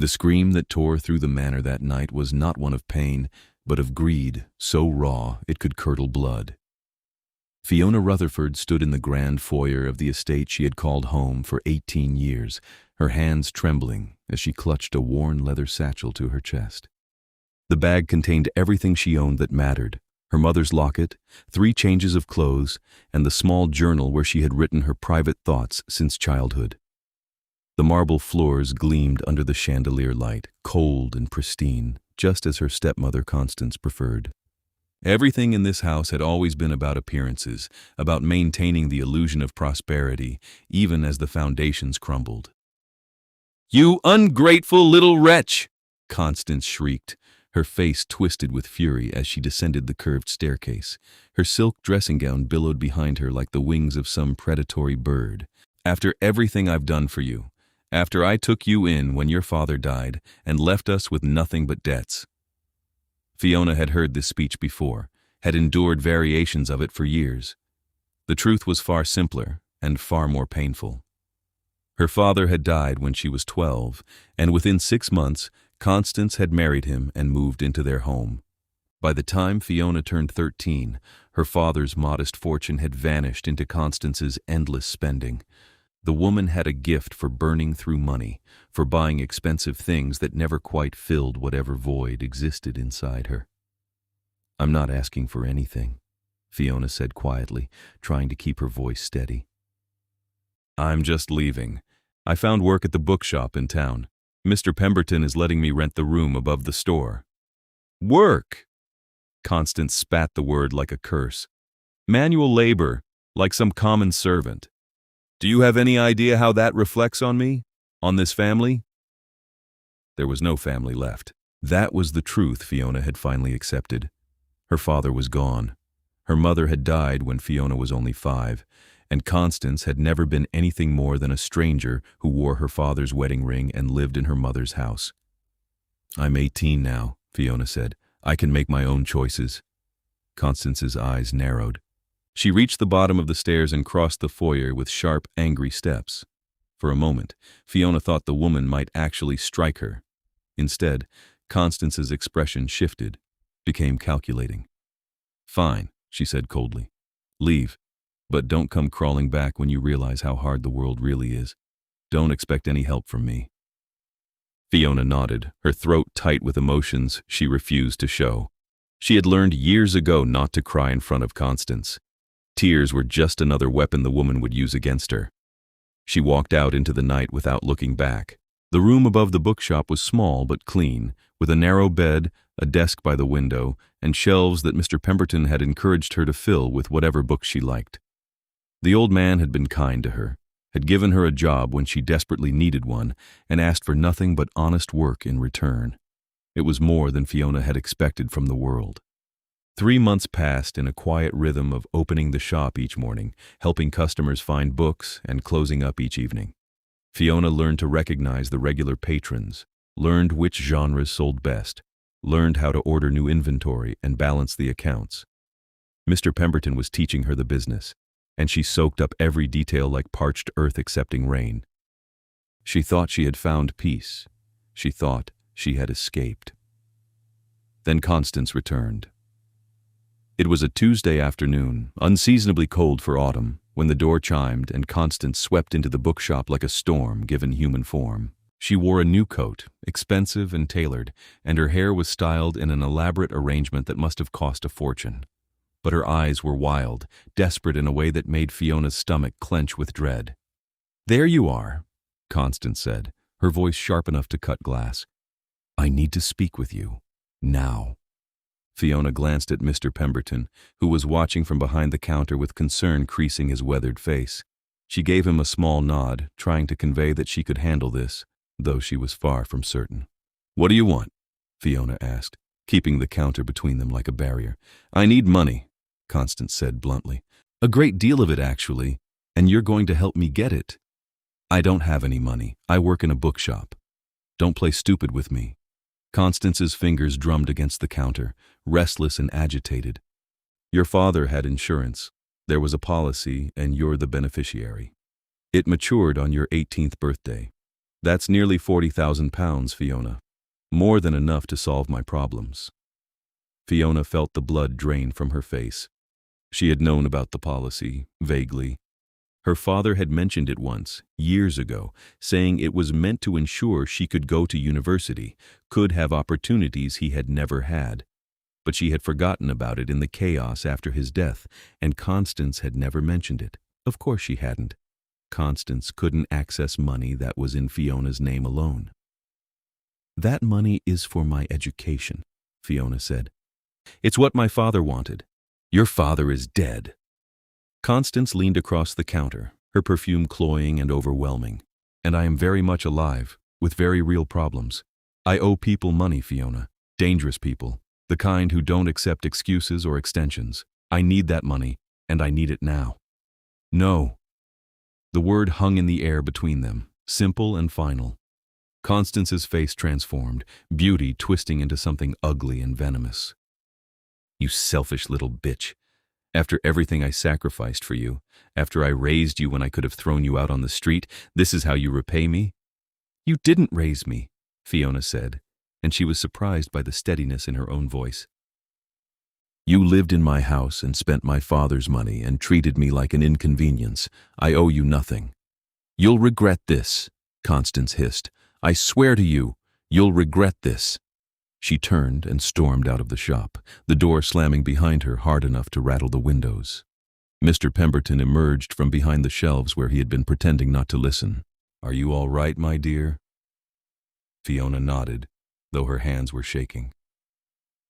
The scream that tore through the manor that night was not one of pain, but of greed, so raw it could curdle blood. Fiona Rutherford stood in the grand foyer of the estate she had called home for 18 years, her hands trembling as she clutched a worn leather satchel to her chest. The bag contained everything she owned that mattered: her mother's locket, 3 changes of clothes, and the small journal where she had written her private thoughts since childhood. The marble floors gleamed under the chandelier light, cold and pristine, just as her stepmother Constance preferred. Everything in this house had always been about appearances, about maintaining the illusion of prosperity, even as the foundations crumbled. "You ungrateful little wretch!" Constance shrieked, her face twisted with fury as she descended the curved staircase. Her silk dressing gown billowed behind her like the wings of some predatory bird. "After everything I've done for you, after I took you in when your father died and left us with nothing but debts." Fiona had heard this speech before, had endured variations of it for years. The truth was far simpler and far more painful. Her father had died when she was 12, and within 6 months, Constance had married him and moved into their home. By the time Fiona turned 13, her father's modest fortune had vanished into Constance's endless spending. The woman had a gift for burning through money, for buying expensive things that never quite filled whatever void existed inside her. "I'm not asking for anything," Fiona said quietly, trying to keep her voice steady. "I'm just leaving. I found work at the bookshop in town. Mr. Pemberton is letting me rent the room above the store." "Work!" Constance spat the word like a curse. "Manual labor, like some common servant. Do you have any idea how that reflects on me? On this family?" There was no family left. That was the truth Fiona had finally accepted. Her father was gone. Her mother had died when Fiona was only 5, and Constance had never been anything more than a stranger who wore her father's wedding ring and lived in her mother's house. "I'm 18 now," Fiona said. "I can make my own choices." Constance's eyes narrowed. She reached the bottom of the stairs and crossed the foyer with sharp, angry steps. For a moment, Fiona thought the woman might actually strike her. Instead, Constance's expression shifted, became calculating. "Fine," she said coldly. "Leave, but don't come crawling back when you realize how hard the world really is. Don't expect any help from me." Fiona nodded, her throat tight with emotions she refused to show. She had learned years ago not to cry in front of Constance. Tears were just another weapon the woman would use against her. She walked out into the night without looking back. The room above the bookshop was small but clean, with a narrow bed, a desk by the window, and shelves that Mr. Pemberton had encouraged her to fill with whatever books she liked. The old man had been kind to her, had given her a job when she desperately needed one, and asked for nothing but honest work in return. It was more than Fiona had expected from the world. 3 months passed in a quiet rhythm of opening the shop each morning, helping customers find books, and closing up each evening. Fiona learned to recognize the regular patrons, learned which genres sold best, learned how to order new inventory and balance the accounts. Mr. Pemberton was teaching her the business, and she soaked up every detail like parched earth accepting rain. She thought she had found peace. She thought she had escaped. Then Constance returned. It was a Tuesday afternoon, unseasonably cold for autumn, when the door chimed and Constance swept into the bookshop like a storm given human form. She wore a new coat, expensive and tailored, and her hair was styled in an elaborate arrangement that must have cost a fortune. But her eyes were wild, desperate in a way that made Fiona's stomach clench with dread. "There you are," Constance said, her voice sharp enough to cut glass. "I need to speak with you. Now." Fiona glanced at Mr. Pemberton, who was watching from behind the counter with concern creasing his weathered face. She gave him a small nod, trying to convey that she could handle this, though she was far from certain. "What do you want?" Fiona asked, keeping the counter between them like a barrier. "I need money," Constance said bluntly. "A great deal of it, actually, and you're going to help me get it." "I don't have any money. I work in a bookshop. Don't play stupid with me." Constance's fingers drummed against the counter, restless and agitated. "Your father had insurance. There was a policy, and you're the beneficiary. It matured on your 18th birthday. That's nearly £40,000, Fiona. More than enough to solve my problems. Fiona felt the blood drain from her face. She had known about the policy, vaguely. Her father had mentioned it once, years ago, saying it was meant to ensure she could go to university, could have opportunities he had never had. But she had forgotten about it in the chaos after his death, and Constance had never mentioned it. Of course she hadn't. Constance couldn't access money that was in Fiona's name alone. "That money is for my education," Fiona said. "It's what my father wanted. Your father is dead." Constance leaned across the counter, her perfume cloying and overwhelming. "And I am very much alive, with very real problems. I owe people money, Fiona. Dangerous people. The kind who don't accept excuses or extensions. I need that money, and I need it now." "No." The word hung in the air between them, simple and final. Constance's face transformed, beauty twisting into something ugly and venomous. "You selfish little bitch. After everything I sacrificed for you, after I raised you when I could have thrown you out on the street, this is how you repay me?" "You didn't raise me," Fiona said, and she was surprised by the steadiness in her own voice. "You lived in my house and spent my father's money and treated me like an inconvenience. I owe you nothing." "You'll regret this," Constance hissed. "I swear to you, you'll regret this." She turned and stormed out of the shop, the door slamming behind her hard enough to rattle the windows. Mr. Pemberton emerged from behind the shelves where he had been pretending not to listen. "Are you all right, my dear?" Fiona nodded, though her hands were shaking.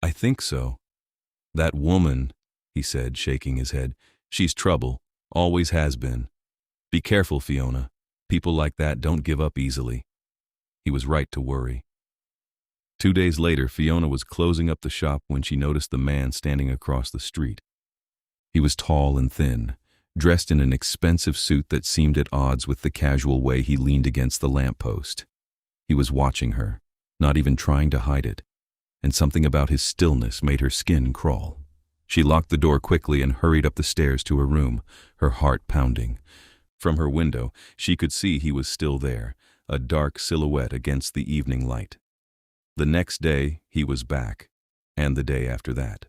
"I think so." "That woman," he said, shaking his head. "She's trouble, always has been. Be careful, Fiona. People like that don't give up easily." He was right to worry. 2 days later, Fiona was closing up the shop when she noticed the man standing across the street. He was tall and thin, dressed in an expensive suit that seemed at odds with the casual way he leaned against the lamppost. He was watching her, not even trying to hide it, and something about his stillness made her skin crawl. She locked the door quickly and hurried up the stairs to her room, her heart pounding. From her window, she could see he was still there, a dark silhouette against the evening light. The next day, he was back, and the day after that.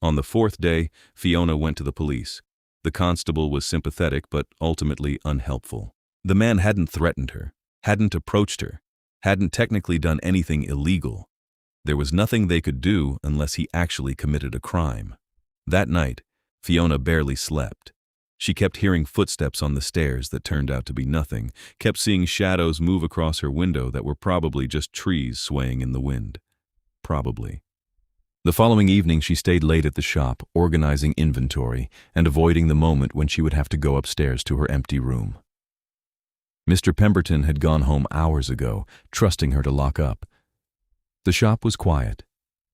On the 4th day, Fiona went to the police. The constable was sympathetic but ultimately unhelpful. The man hadn't threatened her, hadn't approached her, hadn't technically done anything illegal. There was nothing they could do unless he actually committed a crime. That night, Fiona barely slept. She kept hearing footsteps on the stairs that turned out to be nothing, kept seeing shadows move across her window that were probably just trees swaying in the wind. Probably. The following evening she stayed late at the shop, organizing inventory and avoiding the moment when she would have to go upstairs to her empty room. Mr. Pemberton had gone home hours ago, trusting her to lock up. The shop was quiet,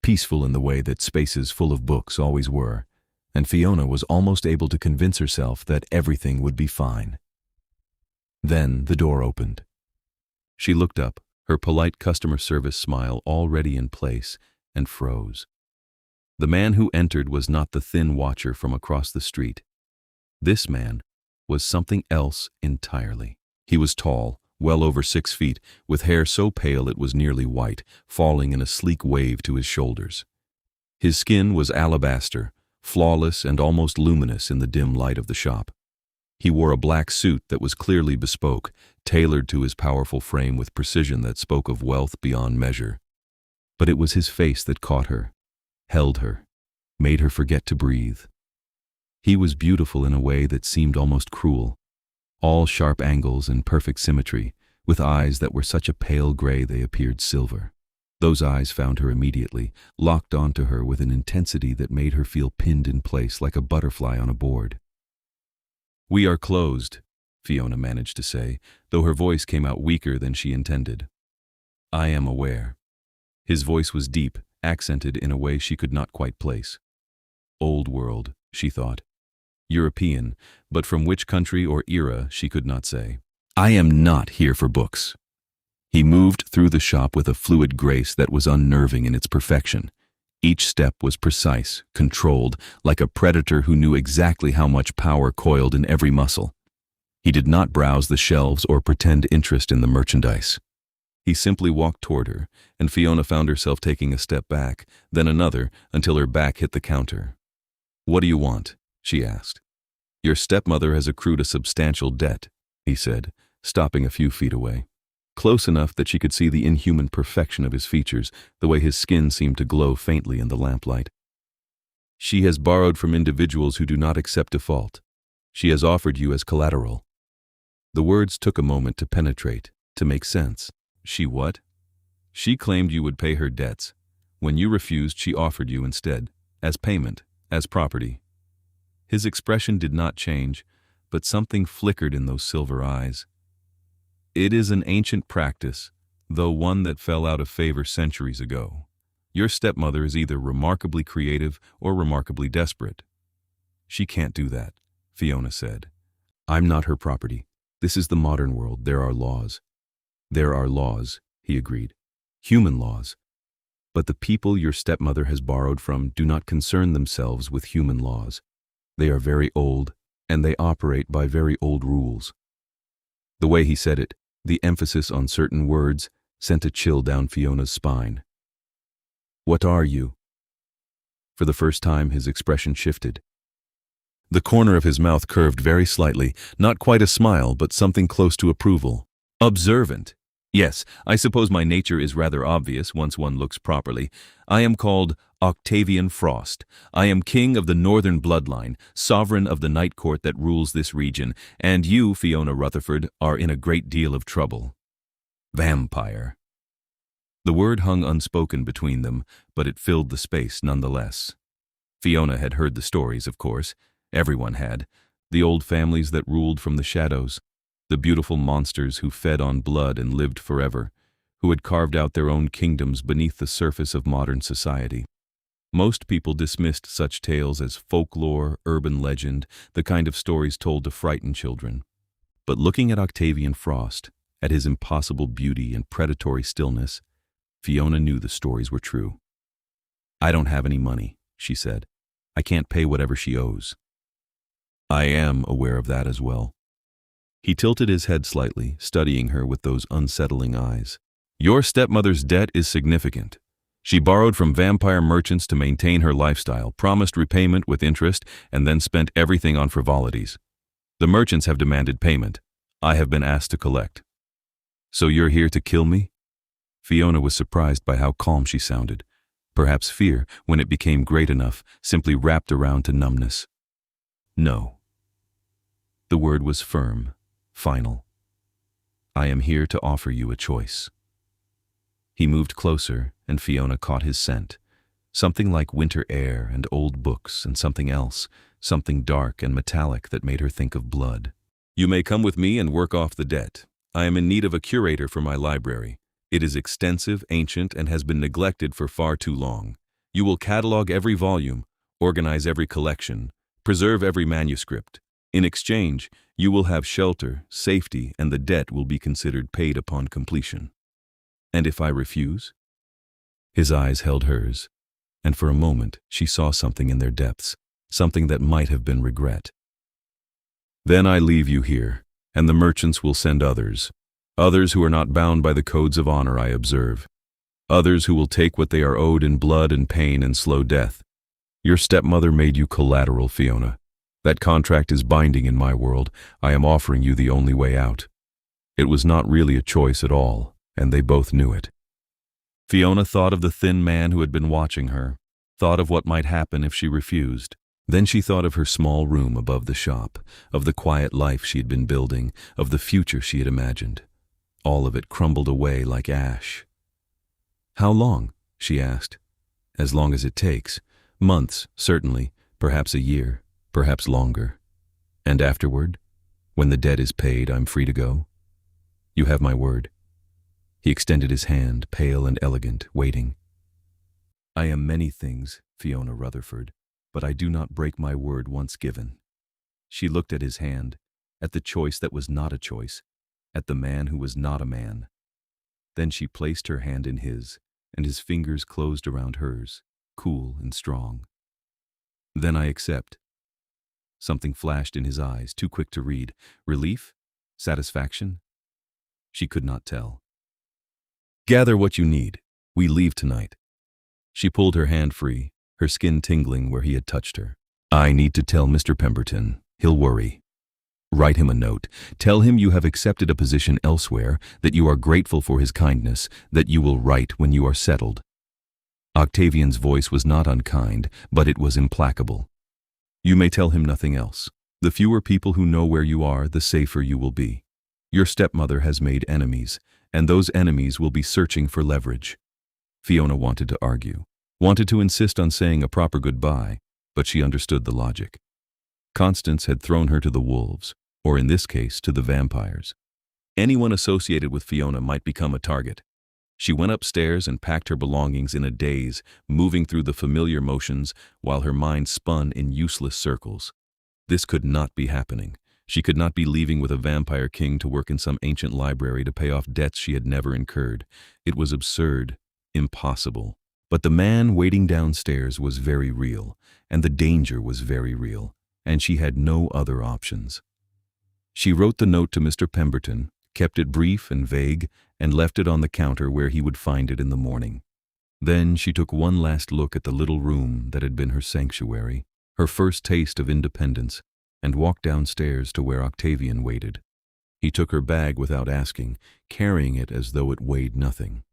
peaceful in the way that spaces full of books always were, and Fiona was almost able to convince herself that everything would be fine. Then the door opened. She looked up, her polite customer service smile already in place, and froze. The man who entered was not the thin watcher from across the street. This man was something else entirely. He was tall, well over 6 feet, with hair so pale it was nearly white, falling in a sleek wave to his shoulders. His skin was alabaster, flawless and almost luminous in the dim light of the shop. He wore a black suit that was clearly bespoke, tailored to his powerful frame with precision that spoke of wealth beyond measure. But it was his face that caught her, held her, made her forget to breathe. He was beautiful in a way that seemed almost cruel, all sharp angles and perfect symmetry, with eyes that were such a pale gray they appeared silver. Those eyes found her immediately, locked onto her with an intensity that made her feel pinned in place like a butterfly on a board. "We are closed," Fiona managed to say, though her voice came out weaker than she intended. "I am aware." His voice was deep, accented in a way she could not quite place. Old world, she thought. European, but from which country or era she could not say. "I am not here for books." He moved through the shop with a fluid grace that was unnerving in its perfection. Each step was precise, controlled, like a predator who knew exactly how much power coiled in every muscle. He did not browse the shelves or pretend interest in the merchandise. He simply walked toward her, and Fiona found herself taking a step back, then another, until her back hit the counter. "What do you want?" she asked. "Your stepmother has accrued a substantial debt," he said, stopping a few feet away. Close enough that she could see the inhuman perfection of his features, the way his skin seemed to glow faintly in the lamplight. "She has borrowed from individuals who do not accept default. She has offered you as collateral." The words took a moment to penetrate, to make sense. "She what?" "She claimed you would pay her debts. When you refused, she offered you instead, as payment, as property." His expression did not change, but something flickered in those silver eyes. "It is an ancient practice, though one that fell out of favor centuries ago. Your stepmother is either remarkably creative or remarkably desperate." "She can't do that," Fiona said. "I'm not her property. This is the modern world. There are laws." "There are laws," he agreed. "Human laws. But the people your stepmother has borrowed from do not concern themselves with human laws. They are very old, and they operate by very old rules." The way he said it, the emphasis on certain words, sent a chill down Fiona's spine. "What are you?" For the first time, his expression shifted. The corner of his mouth curved very slightly, not quite a smile, but something close to approval. "Observant. Yes, I suppose my nature is rather obvious once one looks properly. I am called Octavian Frost. I am king of the northern bloodline, sovereign of the night court that rules this region, and you, Fiona Rutherford, are in a great deal of trouble." Vampire. The word hung unspoken between them, but it filled the space nonetheless. Fiona had heard the stories, of course. Everyone had. The old families that ruled from the shadows. The beautiful monsters who fed on blood and lived forever, who had carved out their own kingdoms beneath the surface of modern society. Most people dismissed such tales as folklore, urban legend, the kind of stories told to frighten children. But looking at Octavian Frost, at his impossible beauty and predatory stillness, Fiona knew the stories were true. "I don't have any money," she said. "I can't pay whatever she owes." "I am aware of that as well." He tilted his head slightly, studying her with those unsettling eyes. "Your stepmother's debt is significant. She borrowed from vampire merchants to maintain her lifestyle, promised repayment with interest, and then spent everything on frivolities. The merchants have demanded payment. I have been asked to collect." "So you're here to kill me?" Fiona was surprised by how calm she sounded. Perhaps fear, when it became great enough, simply wrapped around to numbness. "No." The word was firm, final. "I am here to offer you a choice." He moved closer, and Fiona caught his scent. Something like winter air and old books, and something else, something dark and metallic that made her think of blood. "You may come with me and work off the debt. I am in need of a curator for my library. It is extensive, ancient, and has been neglected for far too long. You will catalog every volume, organize every collection, preserve every manuscript. In exchange, you will have shelter, safety, and the debt will be considered paid upon completion." "And if I refuse?" His eyes held hers, and for a moment she saw something in their depths, something that might have been regret. "Then I leave you here, and the merchants will send others who are not bound by the codes of honor I observe, others who will take what they are owed in blood and pain and slow death. Your stepmother made you collateral, Fiona. That contract is binding in my world. I am offering you the only way out." It was not really a choice at all, and they both knew it. Fiona thought of the thin man who had been watching her, thought of what might happen if she refused. Then she thought of her small room above the shop, of the quiet life she had been building, of the future she had imagined. All of it crumbled away like ash. "How long?" she asked. "As long as it takes. Months, certainly, perhaps a year, perhaps longer. And afterward, when the debt is paid, I'm free to go? You have my word." He extended his hand, pale and elegant, waiting. "I am many things, Fiona Rutherford, but I do not break my word once given." She looked at his hand, at the choice that was not a choice, at the man who was not a man. Then she placed her hand in his, and his fingers closed around hers, cool and strong. "Then I accept." Something flashed in his eyes, too quick to read. Relief? Satisfaction? She could not tell. Gather what you need. We leave tonight. She pulled her hand free, her skin tingling where he had touched her. I need to tell Mr. Pemberton. He'll worry. Write him a note. Tell him you have accepted a position elsewhere, that you are grateful for his kindness, that you will write when you are settled. Octavian's voice was not unkind, but it was implacable. You may tell him nothing else. The fewer people who know where you are, the safer you will be. Your stepmother has made enemies, and those enemies will be searching for leverage. Fiona wanted to argue, wanted to insist on saying a proper goodbye, but she understood the logic. Constance had thrown her to the wolves, or in this case, to the vampires. Anyone associated with Fiona might become a target. She went upstairs and packed her belongings in a daze, moving through the familiar motions while her mind spun in useless circles. This could not be happening. She could not be leaving with a vampire king to work in some ancient library to pay off debts she had never incurred. It was absurd, impossible. But the man waiting downstairs was very real, and the danger was very real, and she had no other options. She wrote the note to Mr. Pemberton, kept it brief and vague, and left it on the counter where he would find it in the morning. Then she took one last look at the little room that had been her sanctuary, her first taste of independence, and walked downstairs to where Octavian waited. He took her bag without asking, carrying it as though it weighed nothing.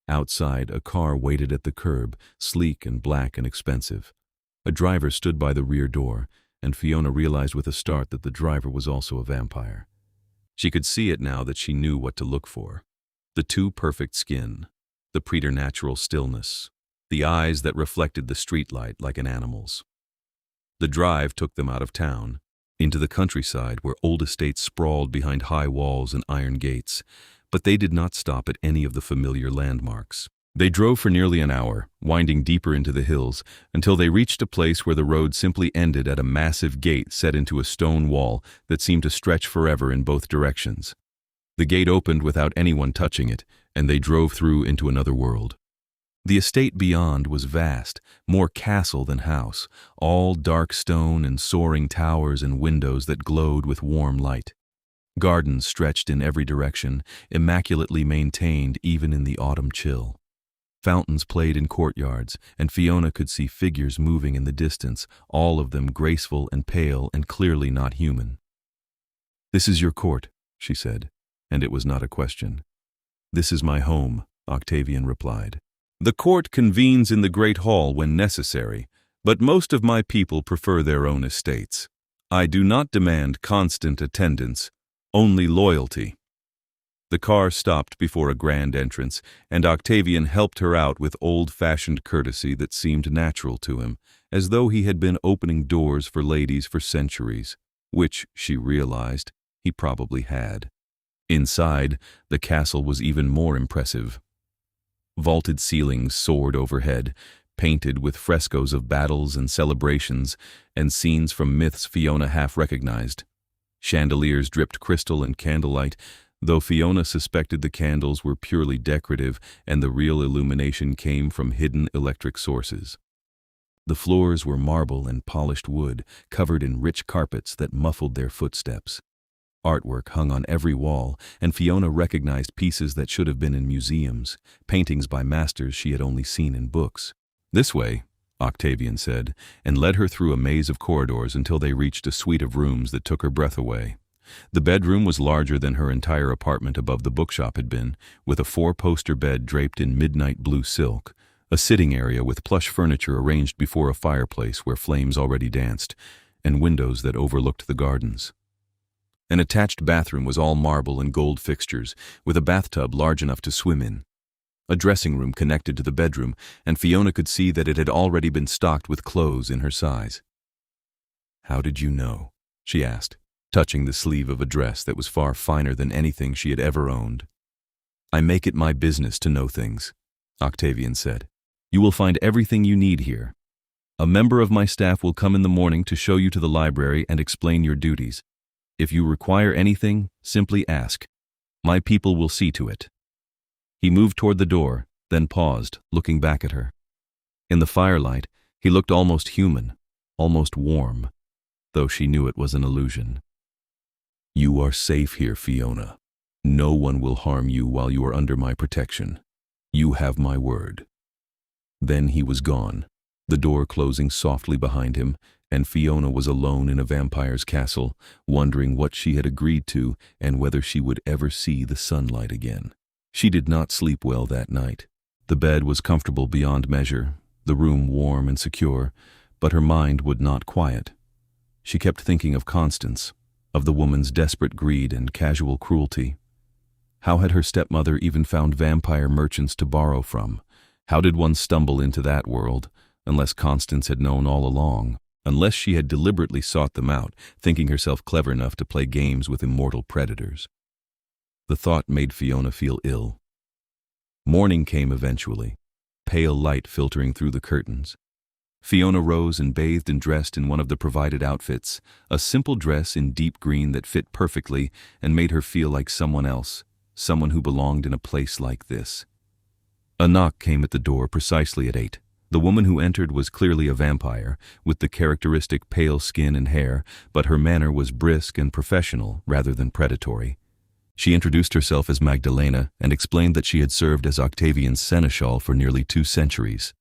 Outside, a car waited at the curb, sleek and black and expensive. A driver stood by the rear door, and Fiona realized with a start that the driver was also a vampire. She could see it now that she knew what to look for. The too perfect skin, the preternatural stillness, the eyes that reflected the streetlight like an animal's. The drive took them out of town, into the countryside where old estates sprawled behind high walls and iron gates, but they did not stop at any of the familiar landmarks. They drove for nearly an hour, winding deeper into the hills, until they reached a place where the road simply ended at a massive gate set into a stone wall that seemed to stretch forever in both directions. The gate opened without anyone touching it, and they drove through into another world. The estate beyond was vast, more castle than house, all dark stone and soaring towers and windows that glowed with warm light. Gardens stretched in every direction, immaculately maintained even in the autumn chill. Fountains played in courtyards, and Fiona could see figures moving in the distance, all of them graceful and pale and clearly not human. "This is your court," she said, and it was not a question. "This is my home," Octavian replied. "The court convenes in the great hall when necessary, but most of my people prefer their own estates. I do not demand constant attendance, only loyalty." The car stopped before a grand entrance, and Octavian helped her out with old-fashioned courtesy that seemed natural to him, as though he had been opening doors for ladies for centuries, which, she realized, he probably had. Inside, the castle was even more impressive. Vaulted ceilings soared overhead, painted with frescoes of battles and celebrations and scenes from myths Fiona half recognized. Chandeliers dripped crystal and candlelight, though Fiona suspected the candles were purely decorative and the real illumination came from hidden electric sources. The floors were marble and polished wood, covered in rich carpets that muffled their footsteps. Artwork hung on every wall, and Fiona recognized pieces that should have been in museums, paintings by masters she had only seen in books. "This way," Octavian said, and led her through a maze of corridors until they reached a suite of rooms that took her breath away. The bedroom was larger than her entire apartment above the bookshop had been, with a 4-poster bed draped in midnight blue silk, a sitting area with plush furniture arranged before a fireplace where flames already danced, and windows that overlooked the gardens. An attached bathroom was all marble and gold fixtures, with a bathtub large enough to swim in. A dressing room connected to the bedroom, and Fiona could see that it had already been stocked with clothes in her size. "How did you know?" she asked, touching the sleeve of a dress that was far finer than anything she had ever owned. "I make it my business to know things," Octavian said. "You will find everything you need here. A member of my staff will come in the morning to show you to the library and explain your duties. If you require anything, simply ask. My people will see to it." He moved toward the door, then paused, looking back at her. In the firelight, he looked almost human, almost warm. though she knew it was an illusion. "You are safe here, Fiona. No one will harm you while you are under my protection. You have my word." Then he was gone, the door closing softly behind him, and Fiona was alone in a vampire's castle, wondering what she had agreed to and whether she would ever see the sunlight again. She did not sleep well that night. The bed was comfortable beyond measure, the room warm and secure, but her mind would not quiet. She kept thinking of Constance, of the woman's desperate greed and casual cruelty. How had her stepmother even found vampire merchants to borrow from? How did one stumble into that world, unless Constance had known all along, unless she had deliberately sought them out, thinking herself clever enough to play games with immortal predators? The thought made Fiona feel ill. Morning came eventually, pale light filtering through the curtains. Fiona rose and bathed and dressed in one of the provided outfits, a simple dress in deep green that fit perfectly and made her feel like someone else, someone who belonged in a place like this. A knock came at the door precisely at 8. The woman who entered was clearly a vampire, with the characteristic pale skin and hair, but her manner was brisk and professional rather than predatory. She introduced herself as Magdalena and explained that she had served as Octavian's seneschal for nearly 2 centuries.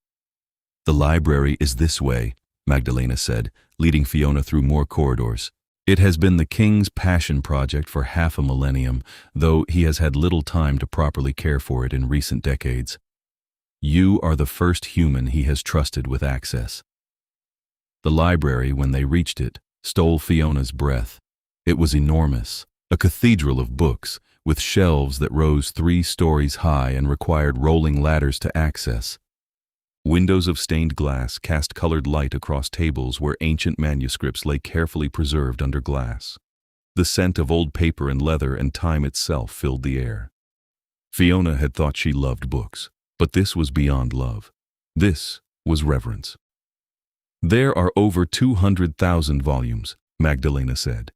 "The library is this way," Magdalena said, leading Fiona through more corridors. "It has been the king's passion project for half a millennium, though he has had little time to properly care for it in recent decades. You are the first human he has trusted with access." The library, when they reached it, stole Fiona's breath. It was enormous, a cathedral of books, with shelves that rose 3 stories high and required rolling ladders to access. Windows of stained glass cast colored light across tables where ancient manuscripts lay carefully preserved under glass. The scent of old paper and leather and time itself filled the air. Fiona had thought she loved books, but this was beyond love. This was reverence. "There are over 200,000 volumes," Magdalena said.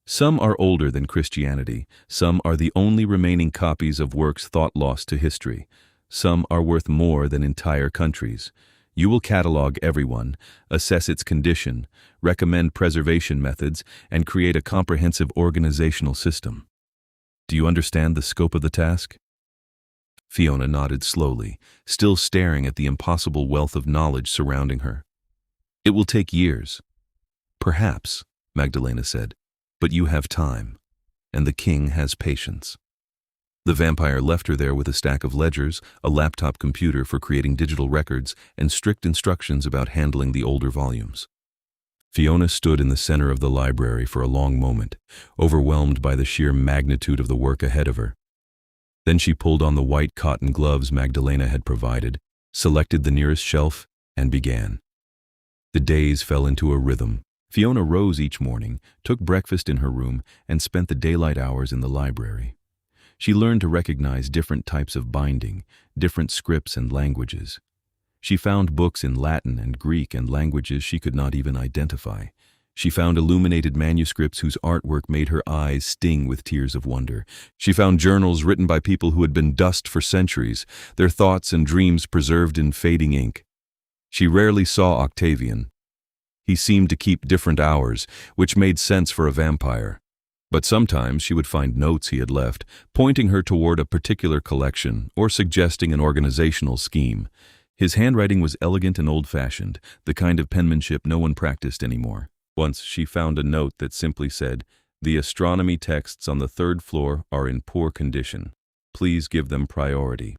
"Some are older than Christianity, some are the only remaining copies of works thought lost to history. Some are worth more than entire countries. You will catalog everyone, assess its condition, recommend preservation methods, and create a comprehensive organizational system. Do you understand the scope of the task?" Fiona nodded slowly, still staring at the impossible wealth of knowledge surrounding her. "It will take years." "Perhaps," Magdalena said, "but you have time, and the king has patience." The vampire left her there with a stack of ledgers, a laptop computer for creating digital records, and strict instructions about handling the older volumes. Fiona stood in the center of the library for a long moment, overwhelmed by the sheer magnitude of the work ahead of her. Then she pulled on the white cotton gloves Magdalena had provided, selected the nearest shelf, and began. The days fell into a rhythm. Fiona rose each morning, took breakfast in her room, and spent the daylight hours in the library. She learned to recognize different types of binding, different scripts and languages. She found books in Latin and Greek and languages she could not even identify. She found illuminated manuscripts whose artwork made her eyes sting with tears of wonder. She found journals written by people who had been dust for centuries, their thoughts and dreams preserved in fading ink. She rarely saw Octavian. He seemed to keep different hours, which made sense for a vampire. But sometimes she would find notes he had left, pointing her toward a particular collection or suggesting an organizational scheme. His handwriting was elegant and old-fashioned, the kind of penmanship no one practiced anymore. Once she found a note that simply said, "The astronomy texts on the 3rd floor are in poor condition. Please give them priority."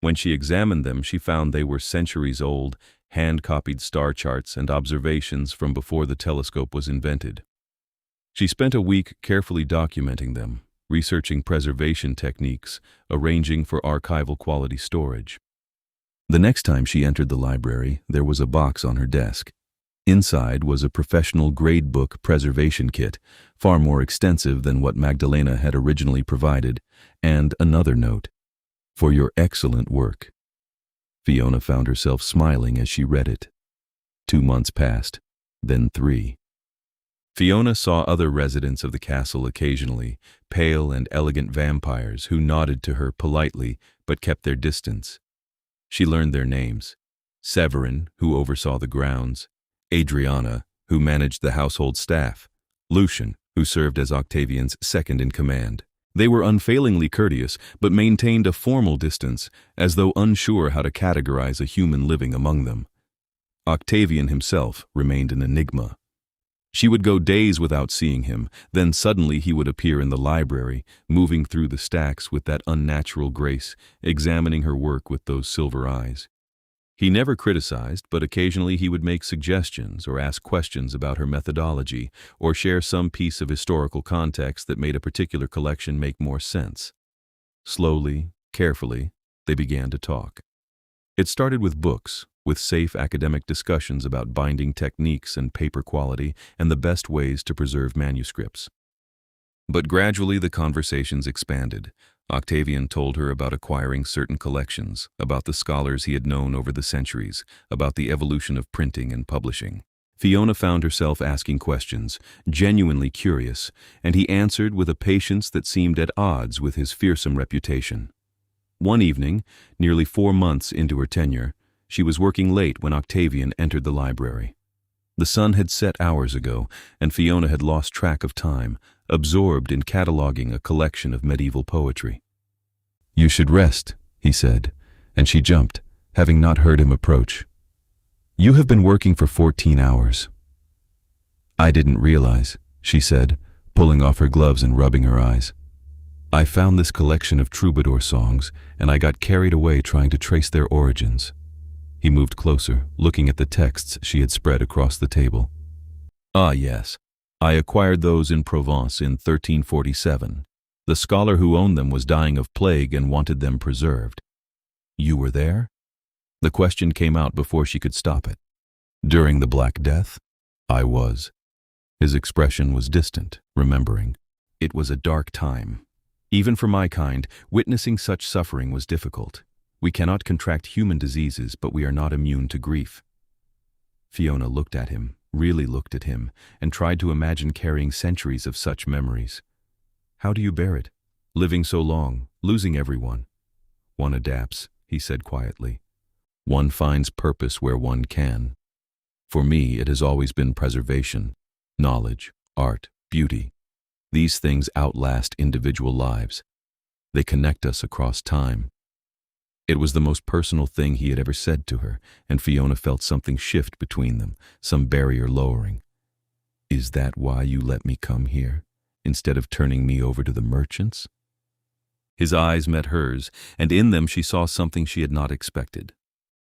When she examined them, she found they were centuries old, hand-copied star charts and observations from before the telescope was invented. She spent a week carefully documenting them, researching preservation techniques, arranging for archival quality storage. The next time she entered the library, there was a box on her desk. Inside was a professional gradebook preservation kit, far more extensive than what Magdalena had originally provided, and another note, "For your excellent work." Fiona found herself smiling as she read it. 2 months passed, then 3. Fiona saw other residents of the castle occasionally, pale and elegant vampires who nodded to her politely but kept their distance. She learned their names: Severin, who oversaw the grounds; Adriana, who managed the household staff, Lucian, who served as Octavian's second-in-command. They were unfailingly courteous, but maintained a formal distance, as though unsure how to categorize a human living among them. Octavian himself remained an enigma. She would go days without seeing him, then suddenly he would appear in the library, moving through the stacks with that unnatural grace, examining her work with those silver eyes. He never criticized, but occasionally he would make suggestions or ask questions about her methodology or share some piece of historical context that made a particular collection make more sense. Slowly, carefully, they began to talk. It started with books, with safe academic discussions about binding techniques and paper quality and the best ways to preserve manuscripts. But gradually the conversations expanded. Octavian told her about acquiring certain collections, about the scholars he had known over the centuries, about the evolution of printing and publishing. Fiona found herself asking questions, genuinely curious, and he answered with a patience that seemed at odds with his fearsome reputation. One evening, nearly 4 months into her tenure, she was working late when Octavian entered the library. The sun had set hours ago, and Fiona had lost track of time, absorbed in cataloging a collection of medieval poetry. "You should rest," he said, and she jumped, having not heard him approach. "You have been working for 14 hours. "I didn't realize," she said, pulling off her gloves and rubbing her eyes. "I found this collection of troubadour songs, and I got carried away trying to trace their origins." He moved closer, looking at the texts she had spread across the table. "Ah, yes. I acquired those in Provence in 1347. The scholar who owned them was dying of plague and wanted them preserved." "You were there?" The question came out before she could stop it. "During the Black Death?" "I was." His expression was distant, remembering. It was a dark time. Even for my kind, witnessing such suffering was difficult. We cannot contract human diseases, but we are not immune to grief. Fiona looked at him, really looked at him, and tried to imagine carrying centuries of such memories. "How do you bear it? Living so long, losing everyone?" "One adapts," he said quietly. "One finds purpose where one can. For me, it has always been preservation, knowledge, art, beauty. These things outlast individual lives. They connect us across time." It was the most personal thing he had ever said to her, and Fiona felt something shift between them, some barrier lowering. "Is that why you let me come here, instead of turning me over to the merchants?" His eyes met hers, and in them she saw something she had not expected.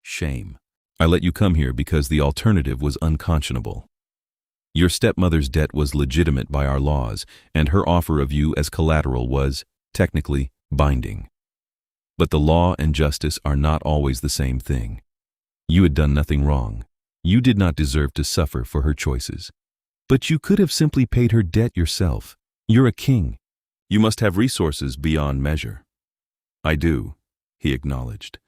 Shame. "I let you come here because the alternative was unconscionable. Your stepmother's debt was legitimate by our laws, and her offer of you as collateral was, technically, binding. But the law and justice are not always the same thing. You had done nothing wrong. You did not deserve to suffer for her choices. But you could have simply paid her debt yourself. You're a king. You must have resources beyond measure." "I do," he acknowledged.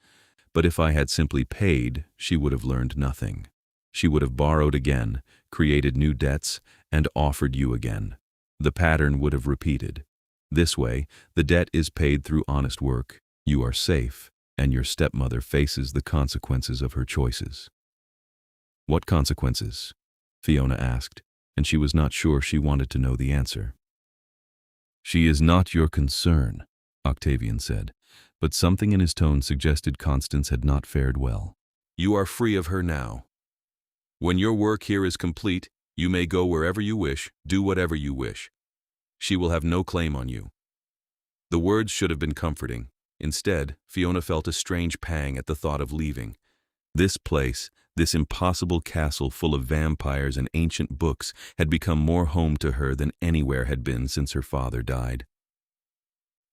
"But if I had simply paid, she would have learned nothing. She would have borrowed again, created new debts, and offered you again. The pattern would have repeated. This way, the debt is paid through honest work. You are safe, and your stepmother faces the consequences of her choices." "What consequences?" Fiona asked, and she was not sure she wanted to know the answer. "She is not your concern," Octavian said, but something in his tone suggested Constance had not fared well. "You are free of her now. When your work here is complete, you may go wherever you wish, do whatever you wish. She will have no claim on you." The words should have been comforting. Instead, Fiona felt a strange pang at the thought of leaving. This place, this impossible castle full of vampires and ancient books, had become more home to her than anywhere had been since her father died.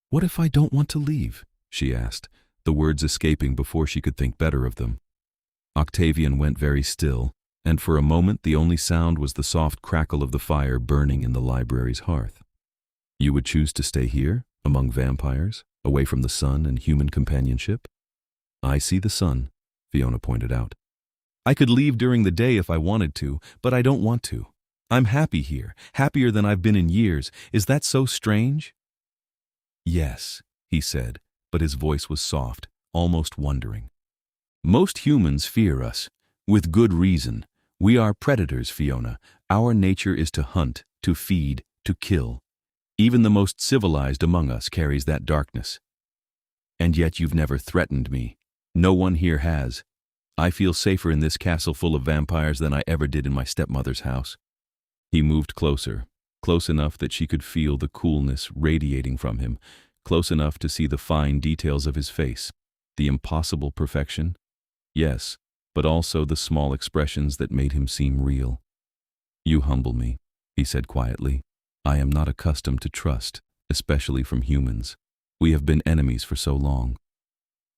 "What if I don't want to leave?" she asked, the words escaping before she could think better of them. Octavian went very still, and for a moment the only sound was the soft crackle of the fire burning in the library's hearth. "You would choose to stay here, among vampires, away from the sun and human companionship?" "I see the sun," Fiona pointed out. "I could leave during the day if I wanted to, but I don't want to. I'm happy here, happier than I've been in years. Is that so strange?" "Yes," he said, but his voice was soft, almost wondering. "Most humans fear us, with good reason. We are predators, Fiona. Our nature is to hunt, to feed, to kill. Even the most civilized among us carries that darkness. And yet you've never threatened me. No one here has. I feel safer in this castle full of vampires than I ever did in my stepmother's house. He moved closer, close enough that she could feel the coolness radiating from him, close enough to see the fine details of his face, the impossible perfection. Yes, but also the small expressions that made him seem real. You humble me, he said quietly. I am not accustomed to trust, especially from humans. We have been enemies for so long.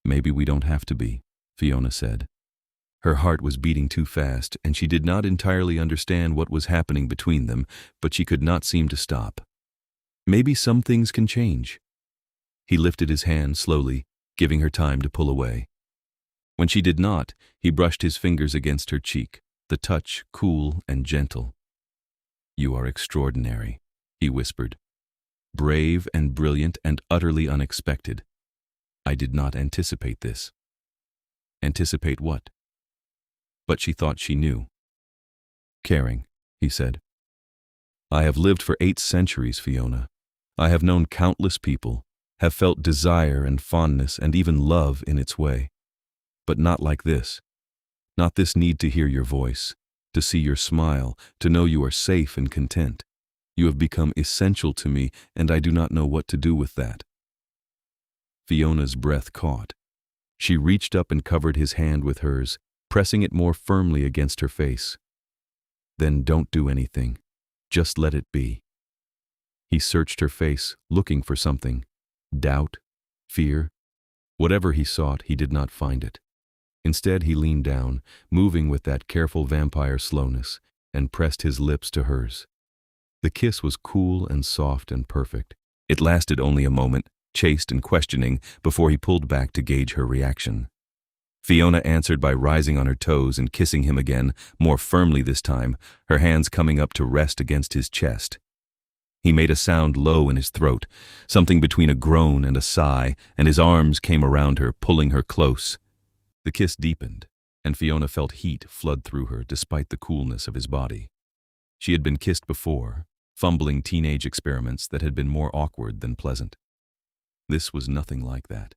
Maybe we don't have to be, Fiona said. Her heart was beating too fast, and she did not entirely understand what was happening between them, but she could not seem to stop. Maybe some things can change. He lifted his hand slowly, giving her time to pull away. When she did not, he brushed his fingers against her cheek, the touch cool and gentle. You are extraordinary, he whispered. Brave and brilliant and utterly unexpected. I did not anticipate this. Anticipate what? But she thought she knew. Caring, he said. I have lived for 8 centuries, Fiona. I have known countless people, have felt desire and fondness and even love in its way. But not like this. Not this need to hear your voice, to see your smile, to know you are safe and content. You have become essential to me, and I do not know what to do with that. Fiona's breath caught. She reached up and covered his hand with hers, pressing it more firmly against her face. Then don't do anything. Just let it be. He searched her face, looking for something. Doubt, fear. Whatever he sought, he did not find it. Instead, he leaned down, moving with that careful vampire slowness, and pressed his lips to hers. The kiss was cool and soft and perfect. It lasted only a moment, chaste and questioning, before he pulled back to gauge her reaction. Fiona answered by rising on her toes and kissing him again, more firmly this time, her hands coming up to rest against his chest. He made a sound low in his throat, something between a groan and a sigh, and his arms came around her, pulling her close. The kiss deepened, and Fiona felt heat flood through her despite the coolness of his body. She had been kissed before, fumbling teenage experiments that had been more awkward than pleasant. This was nothing like that.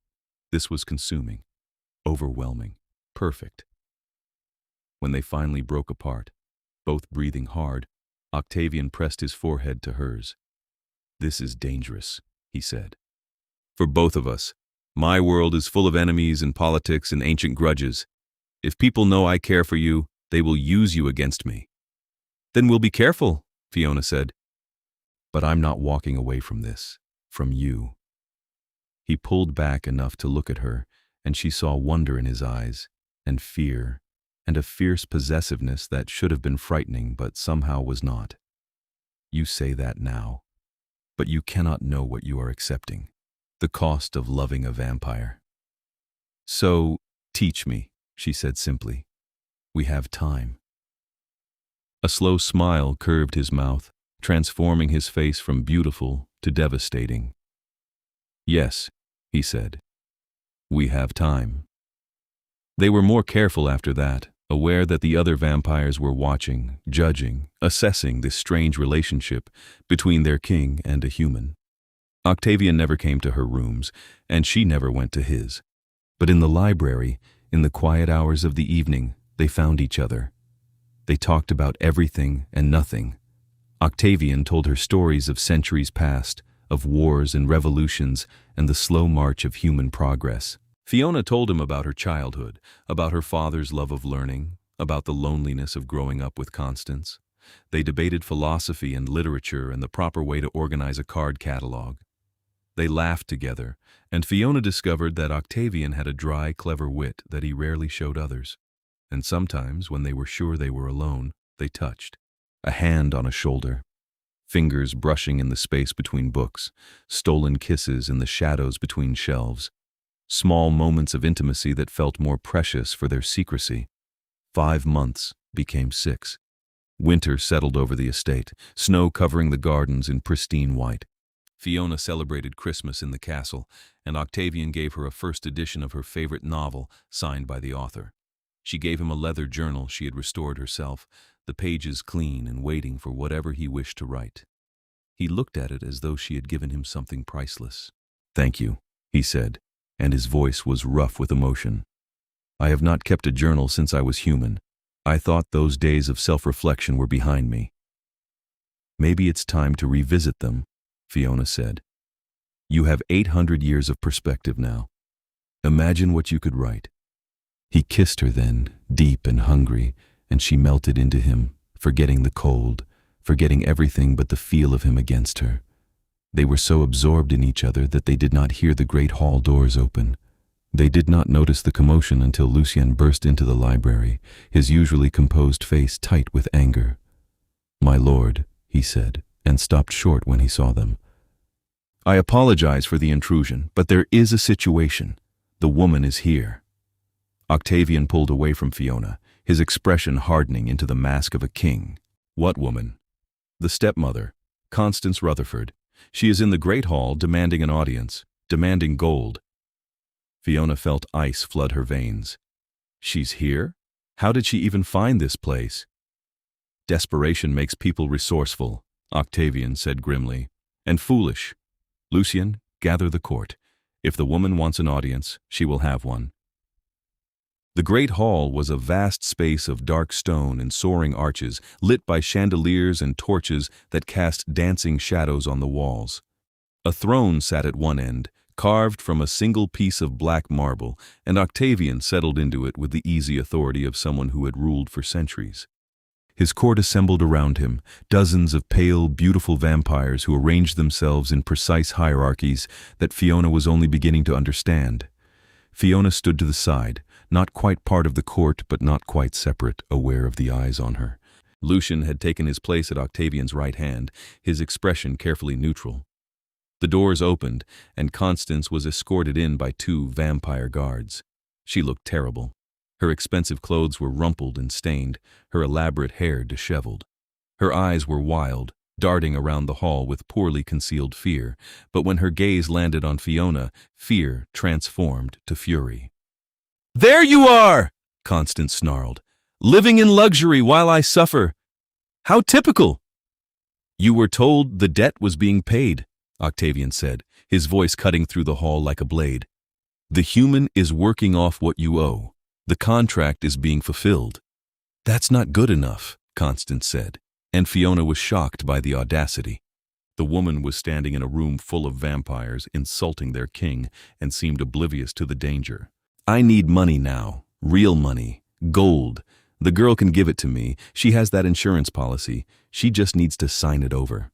This was consuming. Overwhelming, perfect. When they finally broke apart, both breathing hard, Octavian pressed his forehead to hers. This is dangerous, he said. For both of us. My world is full of enemies and politics and ancient grudges. If people know I care for you, they will use you against me. Then we'll be careful, Fiona said. But I'm not walking away from this, from you. He pulled back enough to look at her, and she saw wonder in his eyes, and fear, and a fierce possessiveness that should have been frightening but somehow was not. You say that now, but you cannot know what you are accepting, the cost of loving a vampire. So, teach me, she said simply. We have time. A slow smile curved his mouth, transforming his face from beautiful to devastating. Yes, he said. We have time. They were more careful after that, aware that the other vampires were watching, judging, assessing this strange relationship between their king and a human. Octavian never came to her rooms, and she never went to his. But in the library, in the quiet hours of the evening, they found each other. They talked about everything and nothing. Octavian told her stories of centuries past, of wars and revolutions and the slow march of human progress. Fiona told him about her childhood, about her father's love of learning, about the loneliness of growing up with Constance. They debated philosophy and literature and the proper way to organize a card catalog. They laughed together, and Fiona discovered that Octavian had a dry, clever wit that he rarely showed others. And sometimes, when they were sure they were alone, they touched. A hand on a shoulder. Fingers brushing in the space between books, stolen kisses in the shadows between shelves, small moments of intimacy that felt more precious for their secrecy. 5 months became 6. Winter settled over the estate, snow covering the gardens in pristine white. Fiona celebrated Christmas in the castle, and Octavian gave her a first edition of her favorite novel, signed by the author. She gave him a leather journal she had restored herself, the pages clean and waiting for whatever he wished to write. He looked at it as though she had given him something priceless. "Thank you," he said, and his voice was rough with emotion. "I have not kept a journal since I was human. I thought those days of self-reflection were behind me." "Maybe it's time to revisit them," Fiona said. "You have 800 years of perspective now. Imagine what you could write." He kissed her then, deep and hungry, and she melted into him, forgetting the cold, forgetting everything but the feel of him against her. They were so absorbed in each other that they did not hear the great hall doors open. They did not notice the commotion until Lucien burst into the library, his usually composed face tight with anger. "My lord," he said, and stopped short when he saw them. "I apologize for the intrusion, but there is a situation. The woman is here." Octavian pulled away from Fiona, his expression hardening into the mask of a king. "What woman?" "The stepmother, Constance Rutherford. She is in the great hall demanding an audience, demanding gold." Fiona felt ice flood her veins. "She's here? How did she even find this place?" "Desperation makes people resourceful," Octavian said grimly, "and foolish. Lucien, gather the court. If the woman wants an audience, she will have one." The great hall was a vast space of dark stone and soaring arches, lit by chandeliers and torches that cast dancing shadows on the walls. A throne sat at one end, carved from a single piece of black marble, and Octavian settled into it with the easy authority of someone who had ruled for centuries. His court assembled around him, dozens of pale, beautiful vampires who arranged themselves in precise hierarchies that Fiona was only beginning to understand. Fiona stood to the side, not quite part of the court but not quite separate, aware of the eyes on her. Lucien had taken his place at Octavian's right hand, his expression carefully neutral. The doors opened, and Constance was escorted in by 2 vampire guards. She looked terrible. Her expensive clothes were rumpled and stained, her elaborate hair disheveled. Her eyes were wild, darting around the hall with poorly concealed fear, but when her gaze landed on Fiona, fear transformed to fury. "There you are!" Constance snarled. "Living in luxury while I suffer. How typical!" "You were told the debt was being paid," Octavian said, his voice cutting through the hall like a blade. "The human is working off what you owe. The contract is being fulfilled." "That's not good enough," Constance said, and Fiona was shocked by the audacity. The woman was standing in a room full of vampires, insulting their king, and seemed oblivious to the danger. "I need money now, real money, gold. The girl can give it to me. She has that insurance policy. She just needs to sign it over."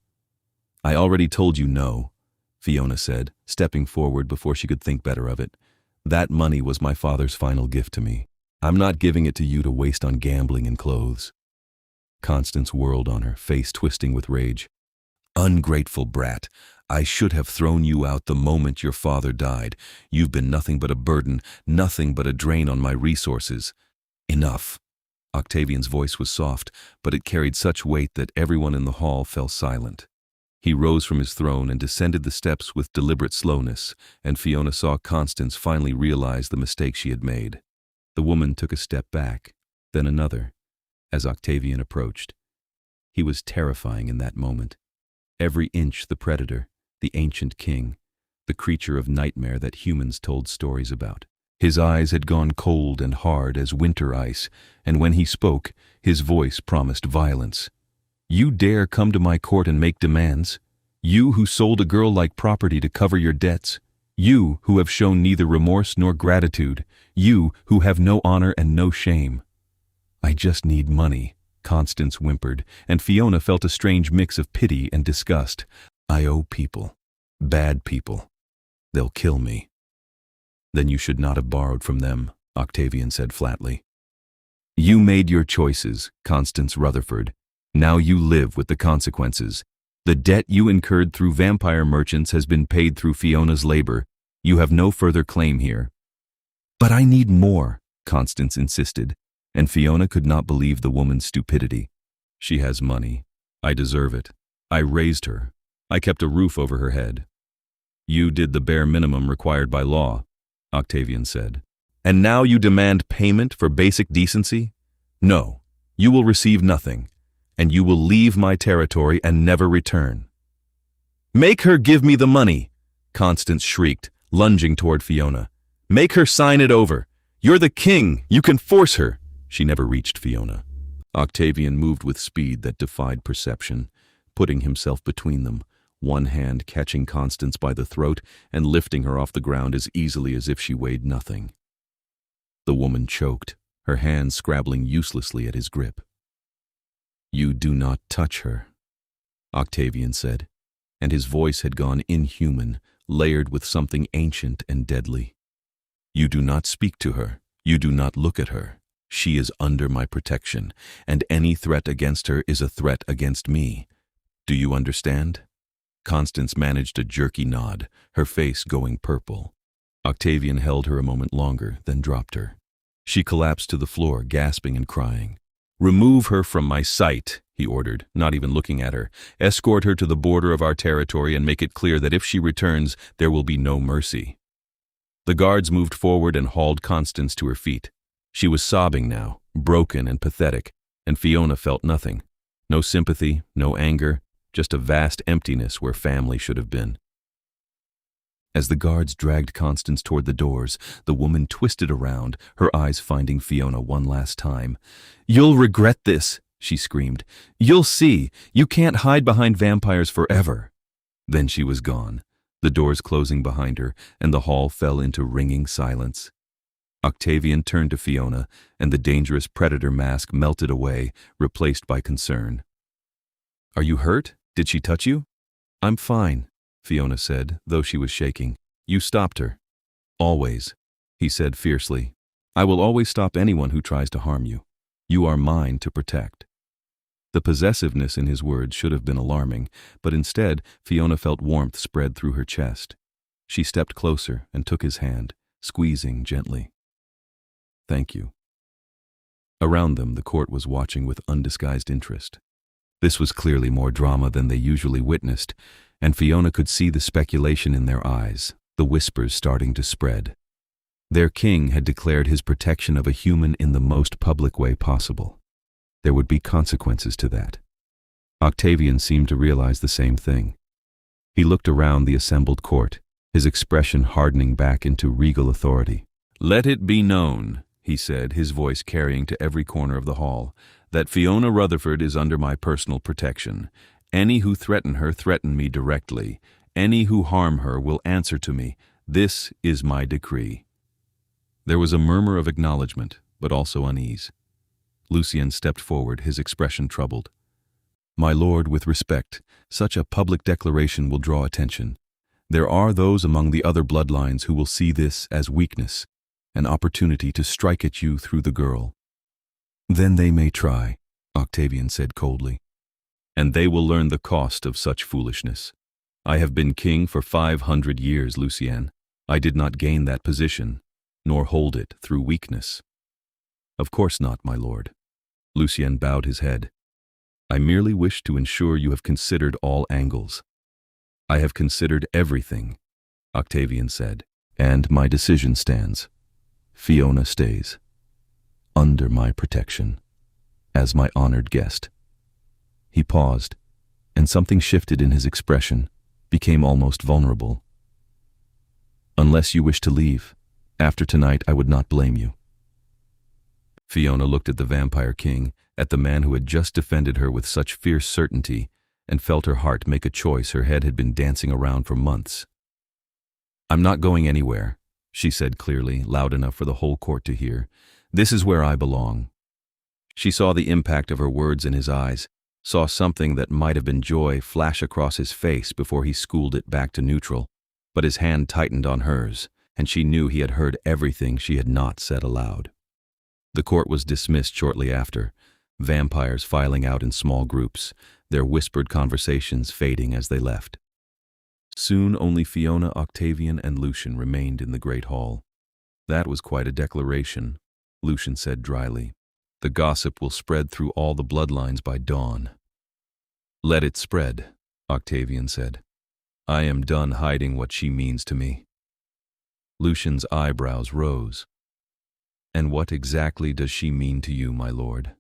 "I already told you no," Fiona said, stepping forward before she could think better of it. "That money was my father's final gift to me. I'm not giving it to you to waste on gambling and clothes." Constance whirled on her, face twisting with rage. "Ungrateful brat. I should have thrown you out the moment your father died. You've been nothing but a burden, nothing but a drain on my resources." "Enough." Octavian's voice was soft, but it carried such weight that everyone in the hall fell silent. He rose from his throne and descended the steps with deliberate slowness, and Fiona saw Constance finally realize the mistake she had made. The woman took a step back, then another, as Octavian approached. He was terrifying in that moment. Every inch the predator, the ancient king, the creature of nightmare that humans told stories about. His eyes had gone cold and hard as winter ice, and when he spoke, his voice promised violence. "You dare come to my court and make demands? You who sold a girl like property to cover your debts? You who have shown neither remorse nor gratitude? You who have no honor and no shame?" "I just need money," Constance whimpered, and Fiona felt a strange mix of pity and disgust. "I owe people. Bad people. They'll kill me." "Then you should not have borrowed from them," Octavian said flatly. "You made your choices, Constance Rutherford. Now you live with the consequences. The debt you incurred through vampire merchants has been paid through Fiona's labor. You have no further claim here." "But I need more," Constance insisted, and Fiona could not believe the woman's stupidity. "She has money. I deserve it. I raised her. I kept a roof over her head." "You did the bare minimum required by law," Octavian said. And now you demand payment for basic decency? No, you will receive nothing, and you will leave my territory and never return." "Make her give me the money!" Constance shrieked, lunging toward Fiona. "Make her sign it over! You're the king! You can force her!" She never reached Fiona. Octavian moved with speed that defied perception, putting himself between them, one hand catching Constance by the throat and lifting her off the ground as easily as if she weighed nothing. The woman choked, her hands scrabbling uselessly at his grip. "You do not touch her," Octavian said, and his voice had gone inhuman, layered with something ancient and deadly. "You do not speak to her. You do not look at her. She is under my protection, and any threat against her is a threat against me. Do you understand?" Constance managed a jerky nod, her face going purple. Octavian held her a moment longer, then dropped her. She collapsed to the floor, gasping and crying. "Remove her from my sight," he ordered, not even looking at her. "Escort her to the border of our territory and make it clear that if she returns, there will be no mercy." The guards moved forward and hauled Constance to her feet. She was sobbing now, broken and pathetic, and Fiona felt nothing. No sympathy, no anger, just a vast emptiness where family should have been. As the guards dragged Constance toward the doors, the woman twisted around, her eyes finding Fiona one last time. "You'll regret this," she screamed. "You'll see. You can't hide behind vampires forever." Then she was gone, the doors closing behind her, and the hall fell into ringing silence. Octavian turned to Fiona, and the dangerous predator mask melted away, replaced by concern. "Are you hurt? Did she touch you?" "I'm fine," Fiona said, though she was shaking. "You stopped her." "Always," he said fiercely. "I will always stop anyone who tries to harm you. You are mine to protect." The possessiveness in his words should have been alarming, but instead Fiona felt warmth spread through her chest. She stepped closer and took his hand, squeezing gently. "Thank you." Around them, the court was watching with undisguised interest. This was clearly more drama than they usually witnessed, and Fiona could see the speculation in their eyes, the whispers starting to spread. Their king had declared his protection of a human in the most public way possible. There would be consequences to that. Octavian seemed to realize the same thing. He looked around the assembled court, his expression hardening back into regal authority. "Let it be known," he said, his voice carrying to every corner of the hall, "that Fiona Rutherford is under my personal protection. Any who threaten her threaten me directly. Any who harm her will answer to me. This is my decree." There was a murmur of acknowledgement, but also unease. Lucien stepped forward, his expression troubled. "My lord, with respect, such a public declaration will draw attention. There are those among the other bloodlines who will see this as weakness, an opportunity to strike at you through the girl." "Then they may try," Octavian said coldly. "And they will learn the cost of such foolishness. I have been king for 500 years, Lucien. I did not gain that position, nor hold it through weakness." "Of course not, my lord." Lucien bowed his head. "I merely wish to ensure you have considered all angles." "I have considered everything," Octavian said, "and my decision stands. Fiona stays, under my protection, as my honored guest." He paused, and something shifted in his expression, became almost vulnerable. "Unless you wish to leave, after tonight I would not blame you." Fiona looked at the vampire king, at the man who had just defended her with such fierce certainty, and felt her heart make a choice her head had been dancing around for months. "I'm not going anywhere," she said clearly, loud enough for the whole court to hear. "This is where I belong." She saw the impact of her words in his eyes, saw something that might have been joy flash across his face before he schooled it back to neutral, but his hand tightened on hers, and she knew he had heard everything she had not said aloud. The court was dismissed shortly after, vampires filing out in small groups, their whispered conversations fading as they left. Soon only Fiona, Octavian, and Lucien remained in the great hall. "That was quite a declaration," Lucien said dryly. "The gossip will spread through all the bloodlines by dawn." "Let it spread," Octavian said. "I am done hiding what she means to me." Lucien's eyebrows rose. And what exactly does she mean to you, my lord?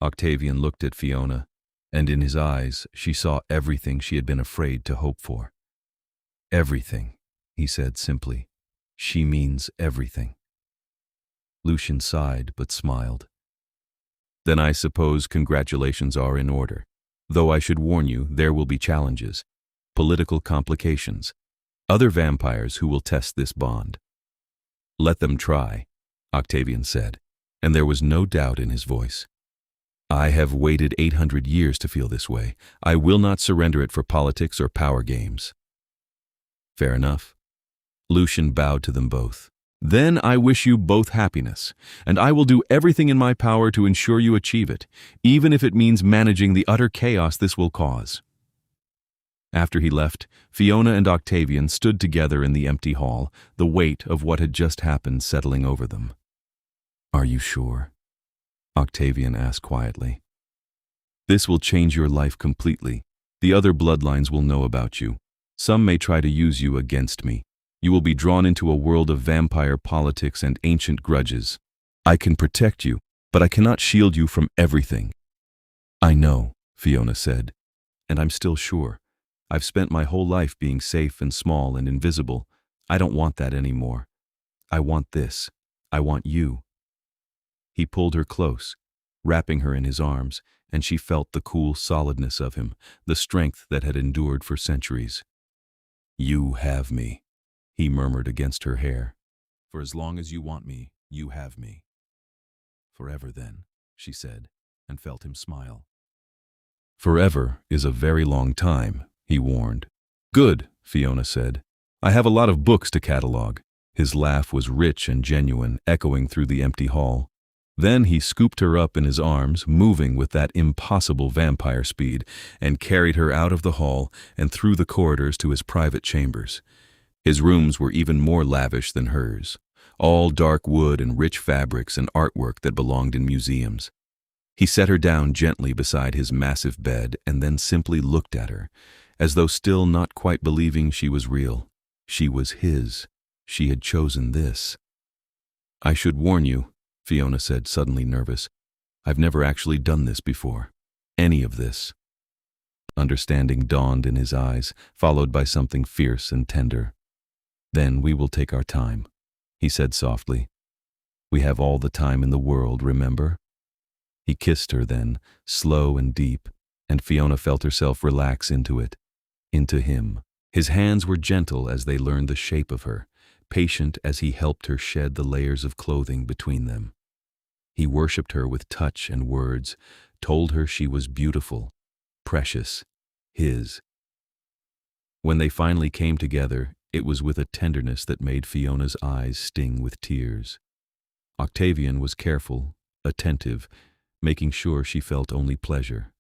Octavian looked at Fiona, and in his eyes she saw everything she had been afraid to hope for. Everything, he said simply. She means everything. Lucian sighed but smiled. Then I suppose congratulations are in order. Though I should warn you, there will be challenges, political complications, other vampires who will test this bond. Let them try, Octavian said, and there was no doubt in his voice. I have waited 800 years to feel this way. I will not surrender it for politics or power games. Fair enough. Lucian bowed to them both. Then I wish you both happiness, and I will do everything in my power to ensure you achieve it, even if it means managing the utter chaos this will cause. After he left, Fiona and Octavian stood together in the empty hall, the weight of what had just happened settling over them. Are you sure? Octavian asked quietly. This will change your life completely. The other bloodlines will know about you. Some may try to use you against me. You will be drawn into a world of vampire politics and ancient grudges. I can protect you, but I cannot shield you from everything. I know, Fiona said, and I'm still sure. I've spent my whole life being safe and small and invisible. I don't want that anymore. I want this. I want you. He pulled her close, wrapping her in his arms, and she felt the cool solidness of him, the strength that had endured for centuries. You have me, he murmured against her hair. For as long as you want me, you have me. Forever then, she said, and felt him smile. Forever is a very long time, he warned. Good, Fiona said. I have a lot of books to catalog. His laugh was rich and genuine, echoing through the empty hall. Then he scooped her up in his arms, moving with that impossible vampire speed, and carried her out of the hall and through the corridors to his private chambers. His rooms were even more lavish than hers, all dark wood and rich fabrics and artwork that belonged in museums. He set her down gently beside his massive bed and then simply looked at her, as though still not quite believing she was real. She was his. She had chosen this. I should warn you, Fiona said, suddenly nervous. I've never actually done this before. Any of this. Understanding dawned in his eyes, followed by something fierce and tender. Then we will take our time, he said softly. We have all the time in the world, remember? He kissed her then, slow and deep, and Fiona felt herself relax into it, into him. His hands were gentle as they learned the shape of her, patient as he helped her shed the layers of clothing between them. He worshipped her with touch and words, told her she was beautiful, precious, his. When they finally came together, it was with a tenderness that made Fiona's eyes sting with tears. Octavian was careful, attentive, making sure she felt only pleasure.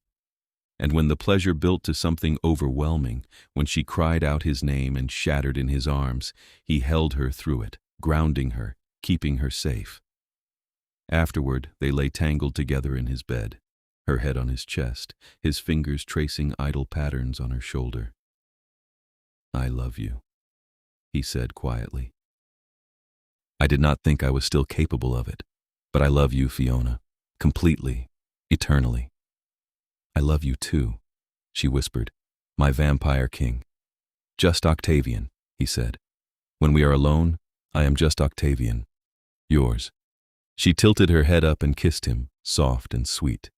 And when the pleasure built to something overwhelming, when she cried out his name and shattered in his arms, he held her through it, grounding her, keeping her safe. Afterward, they lay tangled together in his bed, her head on his chest, his fingers tracing idle patterns on her shoulder. I love you, he said quietly. I did not think I was still capable of it, but I love you, Fiona, completely, eternally. I love you too, she whispered, my vampire king. Just Octavian, he said. When we are alone, I am just Octavian, yours. She tilted her head up and kissed him, soft and sweet.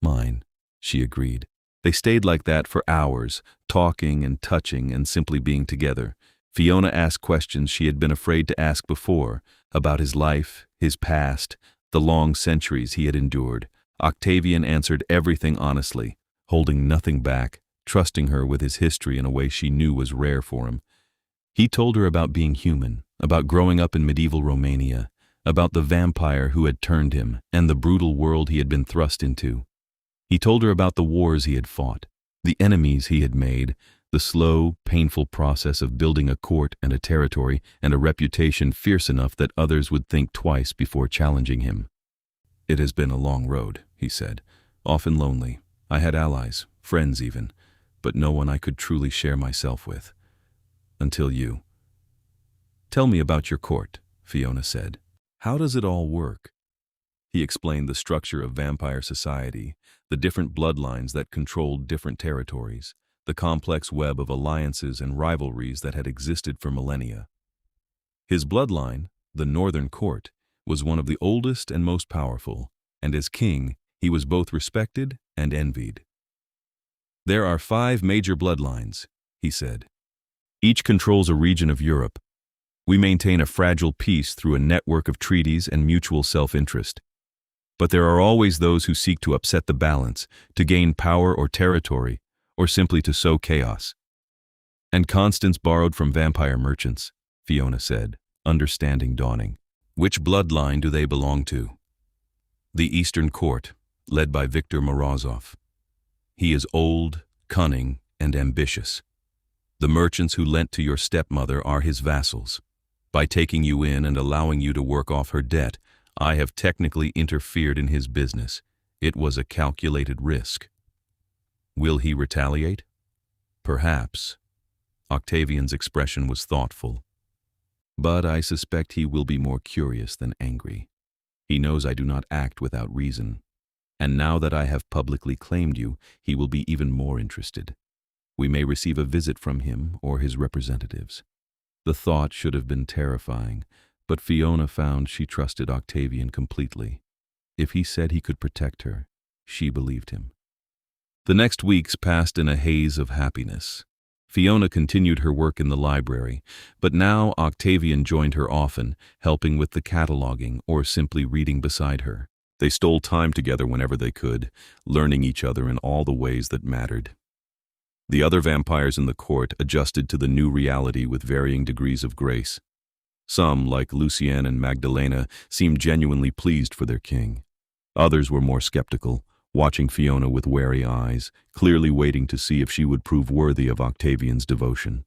Mine, she agreed. They stayed like that for hours, talking and touching and simply being together. Fiona asked questions she had been afraid to ask before, about his life, his past, the long centuries he had endured. Octavian answered everything honestly, holding nothing back, trusting her with his history in a way she knew was rare for him. He told her about being human, about growing up in medieval Romania, about the vampire who had turned him and the brutal world he had been thrust into. He told her about the wars he had fought, the enemies he had made, the slow, painful process of building a court and a territory and a reputation fierce enough that others would think twice before challenging him. It has been a long road, he said, often lonely. I had allies, friends even, but no one I could truly share myself with. Until you. Tell me about your court, Fiona said. How does it all work? He explained the structure of vampire society, the different bloodlines that controlled different territories, the complex web of alliances and rivalries that had existed for millennia. His bloodline, the Northern Court, was one of the oldest and most powerful, and as king, he was both respected and envied. There are 5 major bloodlines, he said. Each controls a region of Europe. We maintain a fragile peace through a network of treaties and mutual self-interest. But there are always those who seek to upset the balance, to gain power or territory, or simply to sow chaos. And Constance borrowed from vampire merchants, Fiona said, understanding dawning. Which bloodline do they belong to? The Eastern Court, led by Viktor Morozov. He is old, cunning, and ambitious. The merchants who lent to your stepmother are his vassals. By taking you in and allowing you to work off her debt, I have technically interfered in his business. It was a calculated risk. Will he retaliate? Perhaps. Octavian's expression was thoughtful. But I suspect he will be more curious than angry. He knows I do not act without reason. And now that I have publicly claimed you, he will be even more interested. We may receive a visit from him or his representatives. The thought should have been terrifying, but Fiona found she trusted Octavian completely. If he said he could protect her, she believed him. The next weeks passed in a haze of happiness. Fiona continued her work in the library, but now Octavian joined her often, helping with the cataloging or simply reading beside her. They stole time together whenever they could, learning each other in all the ways that mattered. The other vampires in the court adjusted to the new reality with varying degrees of grace. Some, like Lucienne and Magdalena, seemed genuinely pleased for their king. Others were more skeptical, watching Fiona with wary eyes, clearly waiting to see if she would prove worthy of Octavian's devotion.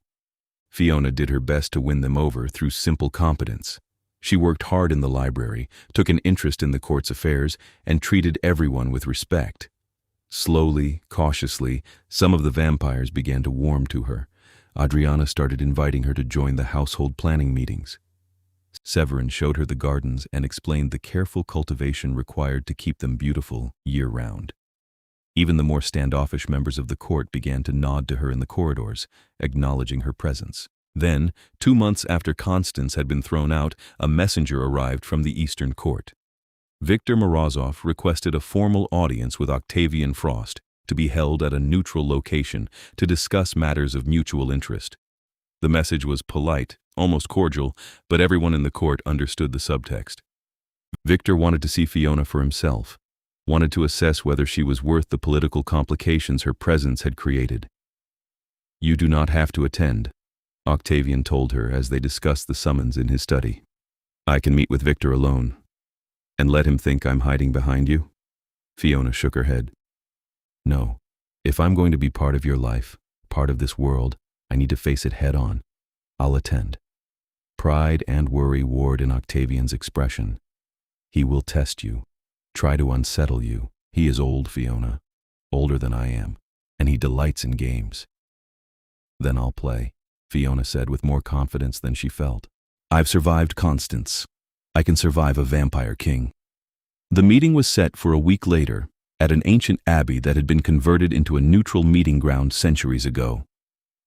Fiona did her best to win them over through simple competence. She worked hard in the library, took an interest in the court's affairs, and treated everyone with respect. Slowly, cautiously, some of the vampires began to warm to her. Adriana started inviting her to join the household planning meetings. Severin showed her the gardens and explained the careful cultivation required to keep them beautiful year-round. Even the more standoffish members of the court began to nod to her in the corridors, acknowledging her presence. Then, 2 months after Constance had been thrown out, a messenger arrived from the Eastern Court. Viktor Morozov requested a formal audience with Octavian Frost to be held at a neutral location to discuss matters of mutual interest. The message was polite, almost cordial, but everyone in the court understood the subtext. Viktor wanted to see Fiona for himself, wanted to assess whether she was worth the political complications her presence had created. "You do not have to attend," Octavian told her as they discussed the summons in his study. "I can meet with Viktor alone. And let him think I'm hiding behind you?" Fiona shook her head. "No. If I'm going to be part of your life, part of this world, I need to face it head on. I'll attend." Pride and worry warred in Octavian's expression. "He will test you, try to unsettle you. He is old, Fiona, older than I am, and he delights in games." "Then I'll play," Fiona said with more confidence than she felt. "I've survived Constance. I can survive a vampire king." The meeting was set for a week later, at an ancient abbey that had been converted into a neutral meeting ground centuries ago.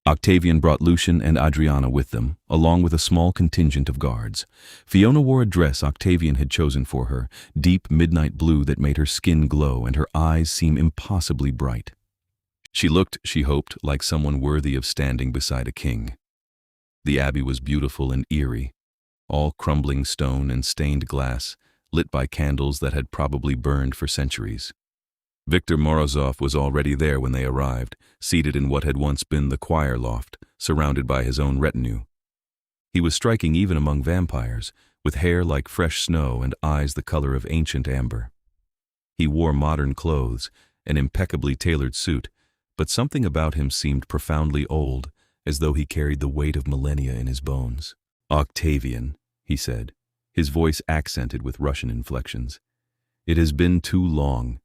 Octavian brought Lucian and Adriana with them, along with a small contingent of guards. Fiona wore a dress Octavian had chosen for her, deep midnight blue that made her skin glow and her eyes seem impossibly bright. She looked, she hoped, like someone worthy of standing beside a king. The abbey was beautiful and eerie, all crumbling stone and stained glass, lit by candles that had probably burned for centuries. Viktor Morozov was already there when they arrived, seated in what had once been the choir loft, surrounded by his own retinue. He was striking even among vampires, with hair like fresh snow and eyes the color of ancient amber. He wore modern clothes, an impeccably tailored suit, but something about him seemed profoundly old, as though he carried the weight of millennia in his bones. "Octavian," he said, his voice accented with Russian inflections. "It has been too long,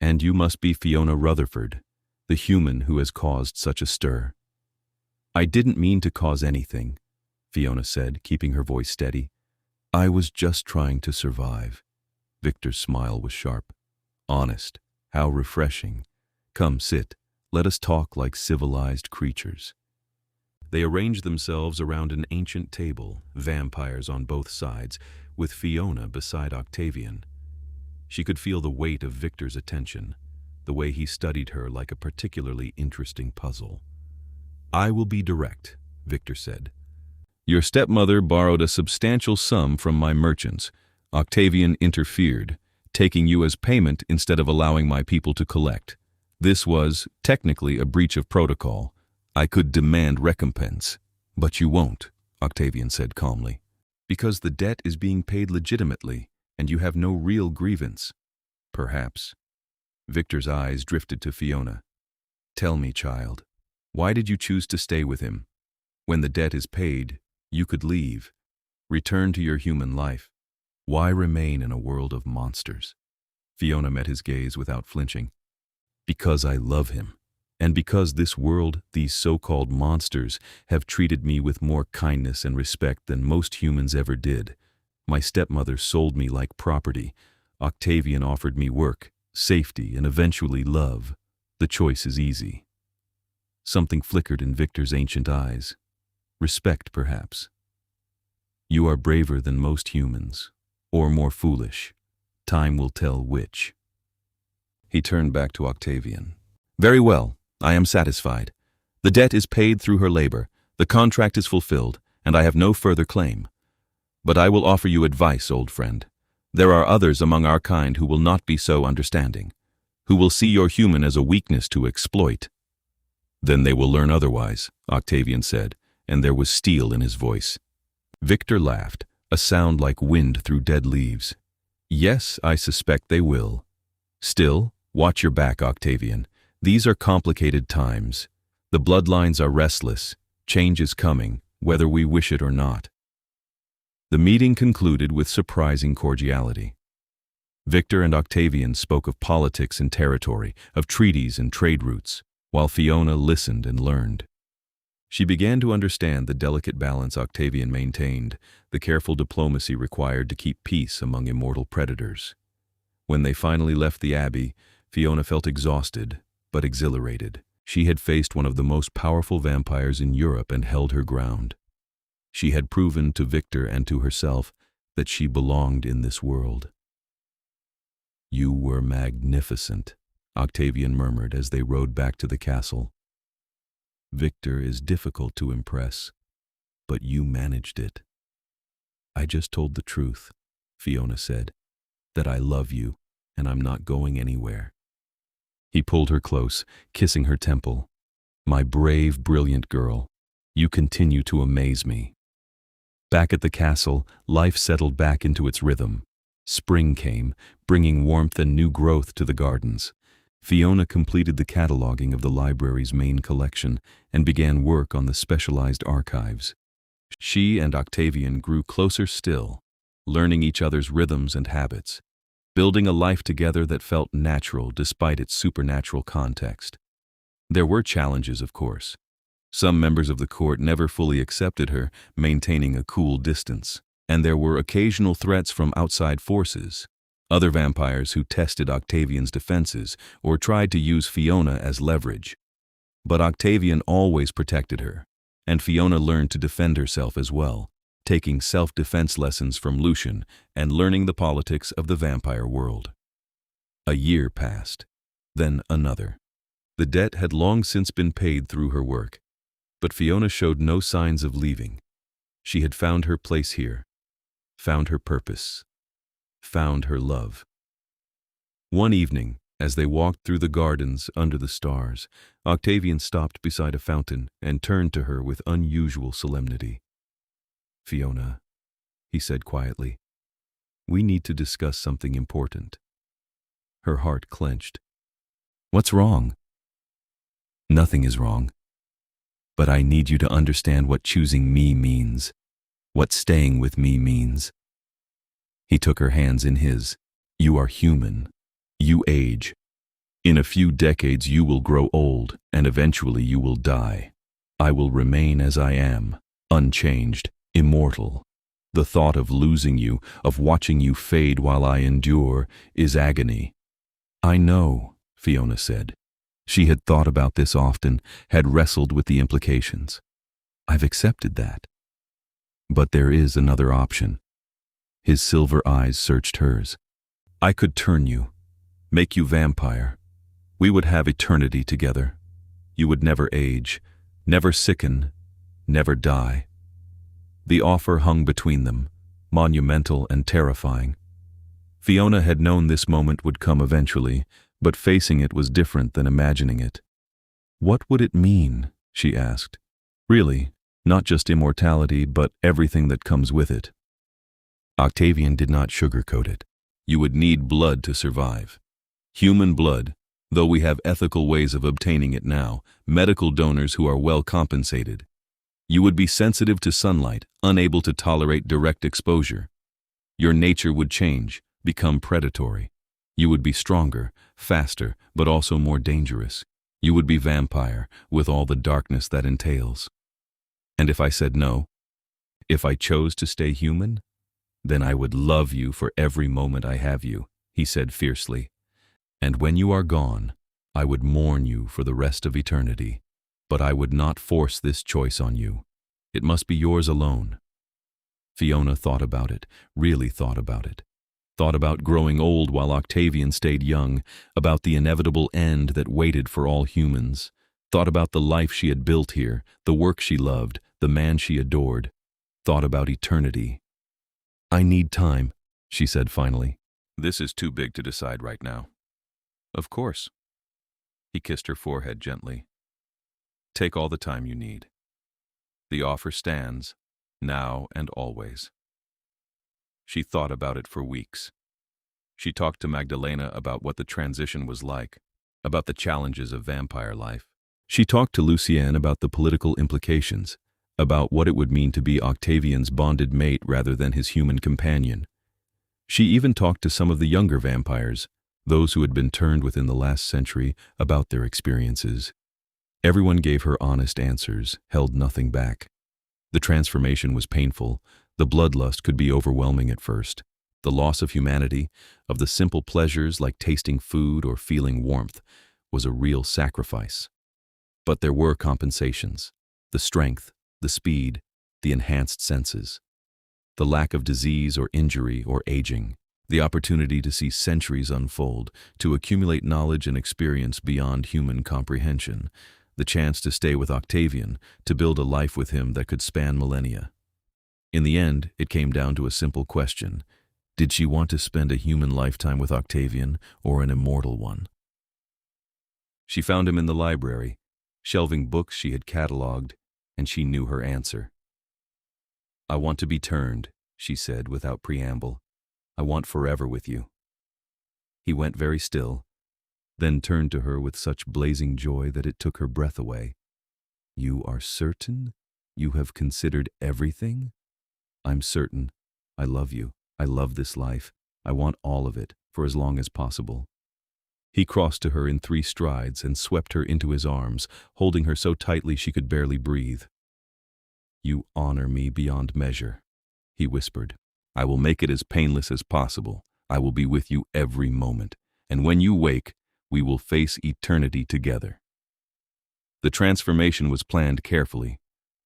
and you must be Fiona Rutherford, the human who has caused such a stir." "I didn't mean to cause anything," Fiona said, keeping her voice steady. I was just trying to survive. Victor's smile was sharp. Honest. How refreshing. Come, sit. Let us talk like civilized creatures. They arranged themselves around an ancient table, vampires on both sides, with Fiona beside Octavian. She could feel the weight of Victor's attention, the way he studied her like a particularly interesting puzzle. I will be direct, Victor said. Your stepmother borrowed a substantial sum from my merchants. Octavian interfered, taking you as payment instead of allowing my people to collect. This was, technically, a breach of protocol. I could demand recompense. But you won't, Octavian said calmly. Because the debt is being paid legitimately, and you have no real grievance. Perhaps. Victor's eyes drifted to Fiona. Tell me, child, why did you choose to stay with him? When the debt is paid, you could leave. Return to your human life. Why remain in a world of monsters? Fiona met his gaze without flinching. Because I love him. And because this world, these so-called monsters, have treated me with more kindness and respect than most humans ever did. My stepmother sold me like property. Octavian offered me work, safety, and eventually love. The choice is easy. Something flickered in Victor's ancient eyes. Respect, perhaps. You are braver than most humans, or more foolish. Time will tell which. He turned back to Octavian. Very well, I am satisfied. The debt is paid through her labor, the contract is fulfilled, and I have no further claim. But I will offer you advice, old friend. There are others among our kind who will not be so understanding, who will see your human as a weakness to exploit. Then they will learn otherwise, Octavian said, and there was steel in his voice. Victor laughed, a sound like wind through dead leaves. Yes, I suspect they will. Still, watch your back, Octavian. These are complicated times. The bloodlines are restless. Change is coming, whether we wish it or not. The meeting concluded with surprising cordiality. Victor and Octavian spoke of politics and territory, of treaties and trade routes, while Fiona listened and learned. She began to understand the delicate balance Octavian maintained, the careful diplomacy required to keep peace among immortal predators. When they finally left the abbey, Fiona felt exhausted, but exhilarated. She had faced one of the most powerful vampires in Europe and held her ground. She had proven to Victor and to herself that she belonged in this world. You were magnificent, Octavian murmured as they rode back to the castle. Victor is difficult to impress, but you managed it. I just told the truth, Fiona said, that I love you and I'm not going anywhere. He pulled her close, kissing her temple. My brave, brilliant girl, you continue to amaze me. Back at the castle, life settled back into its rhythm. Spring came, bringing warmth and new growth to the gardens. Fiona completed the cataloging of the library's main collection and began work on the specialized archives. She and Octavian grew closer still, learning each other's rhythms and habits, building a life together that felt natural despite its supernatural context. There were challenges, of course. Some members of the court never fully accepted her, maintaining a cool distance, and there were occasional threats from outside forces, other vampires who tested Octavian's defenses or tried to use Fiona as leverage. But Octavian always protected her, and Fiona learned to defend herself as well, taking self-defense lessons from Lucian and learning the politics of the vampire world. A year passed, then another. The debt had long since been paid through her work, but Fiona showed no signs of leaving. She had found her place here, found her purpose, found her love. One evening, as they walked through the gardens under the stars, Octavian stopped beside a fountain and turned to her with unusual solemnity. Fiona, he said quietly, we need to discuss something important. Her heart clenched. What's wrong? Nothing is wrong. But I need you to understand what choosing me means, what staying with me means. He took her hands in his. You are human. You age. In a few decades you will grow old, and eventually you will die. I will remain as I am, unchanged, immortal. The thought of losing you, of watching you fade while I endure, is agony." "I know," Fiona said. She had thought about this often, had wrestled with the implications. "I've accepted that. But there is another option." His silver eyes searched hers. "I could turn you, make you vampire. We would have eternity together. You would never age, never sicken, never die." The offer hung between them, monumental and terrifying. Fiona had known this moment would come eventually, but facing it was different than imagining it. "What would it mean?" she asked. "Really, not just immortality, but everything that comes with it." Octavian did not sugarcoat it. "You would need blood to survive. Human blood, though we have ethical ways of obtaining it now, medical donors who are well compensated. You would be sensitive to sunlight, unable to tolerate direct exposure. Your nature would change, become predatory. You would be stronger, faster, but also more dangerous. You would be vampire, with all the darkness that entails. And if I said no, if I chose to stay human, then I would love you for every moment I have you," he said fiercely. "And when you are gone, I would mourn you for the rest of eternity. But I would not force this choice on you. It must be yours alone." Fiona thought about it, really thought about it. Thought about growing old while Octavian stayed young, about the inevitable end that waited for all humans. Thought about the life she had built here, the work she loved, the man she adored. Thought about eternity. "I need time," she said finally. "This is too big to decide right now." "Of course." He kissed her forehead gently. "Take all the time you need. The offer stands, now and always." She thought about it for weeks. She talked to Magdalena about what the transition was like, about the challenges of vampire life. She talked to Lucienne about the political implications, about what it would mean to be Octavian's bonded mate rather than his human companion. She even talked to some of the younger vampires, those who had been turned within the last century, about their experiences. Everyone gave her honest answers, held nothing back. The transformation was painful. The bloodlust could be overwhelming at first. The loss of humanity, of the simple pleasures like tasting food or feeling warmth, was a real sacrifice. But there were compensations: the strength, the speed, the enhanced senses. The lack of disease or injury or aging. The opportunity to see centuries unfold, to accumulate knowledge and experience beyond human comprehension. The chance to stay with Octavian, to build a life with him that could span millennia. In the end, it came down to a simple question. Did she want to spend a human lifetime with Octavian or an immortal one? She found him in the library, shelving books she had catalogued, and she knew her answer. "I want to be turned," she said without preamble. "I want forever with you." He went very still, then turned to her with such blazing joy that it took her breath away. "You are certain? You have considered everything?" "I'm certain. I love you. I love this life. I want all of it, for as long as possible." He crossed to her in 3 strides and swept her into his arms, holding her so tightly she could barely breathe. "You honor me beyond measure," he whispered. "I will make it as painless as possible. I will be with you every moment. And when you wake, we will face eternity together." The transformation was planned carefully.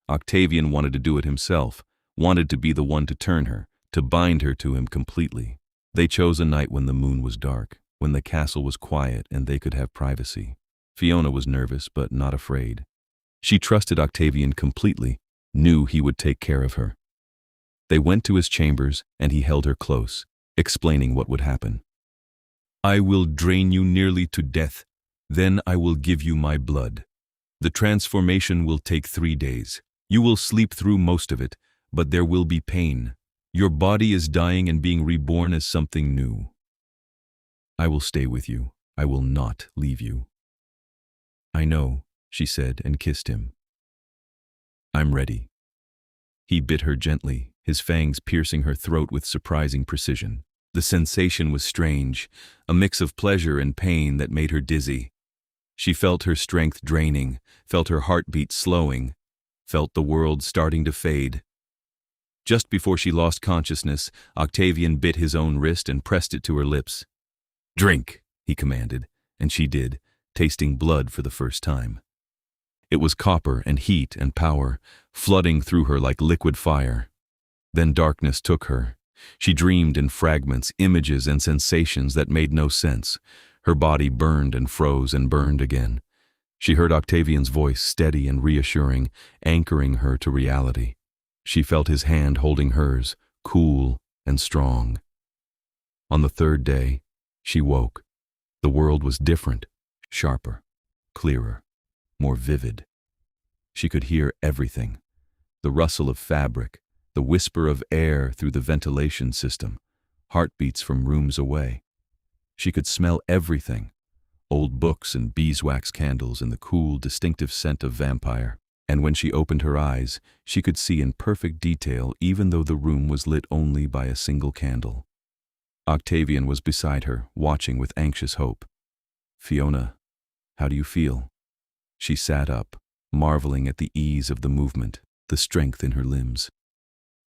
Octavian wanted to do it himself, wanted to be the one to turn her, to bind her to him completely. They chose a night when the moon was dark, when the castle was quiet and they could have privacy. Fiona was nervous but not afraid. She trusted Octavian completely, knew he would take care of her. They went to his chambers and he held her close, explaining what would happen. "I will drain you nearly to death, then I will give you my blood. The transformation will take 3 days. You will sleep through most of it, but there will be pain. Your body is dying and being reborn as something new. I will stay with you. I will not leave you." "I know," she said and kissed him. "I'm ready." He bit her gently, his fangs piercing her throat with surprising precision. The sensation was strange, a mix of pleasure and pain that made her dizzy. She felt her strength draining, felt her heartbeat slowing, felt the world starting to fade. Just before she lost consciousness, Octavian bit his own wrist and pressed it to her lips. "Drink," he commanded, and she did, tasting blood for the first time. It was copper and heat and power, flooding through her like liquid fire. Then darkness took her. She dreamed in fragments, images and sensations that made no sense. Her body burned and froze and burned again. She heard Octavian's voice, steady and reassuring, anchoring her to reality. She felt his hand holding hers, cool and strong. On the third day, she woke. The world was different, sharper, clearer, more vivid. She could hear everything: the rustle of fabric, the whisper of air through the ventilation system, heartbeats from rooms away. She could smell everything: old books and beeswax candles and the cool, distinctive scent of vampire. And when she opened her eyes, she could see in perfect detail, even though the room was lit only by a single candle. Octavian was beside her, watching with anxious hope. "Fiona, how do you feel?" She sat up, marveling at the ease of the movement, the strength in her limbs.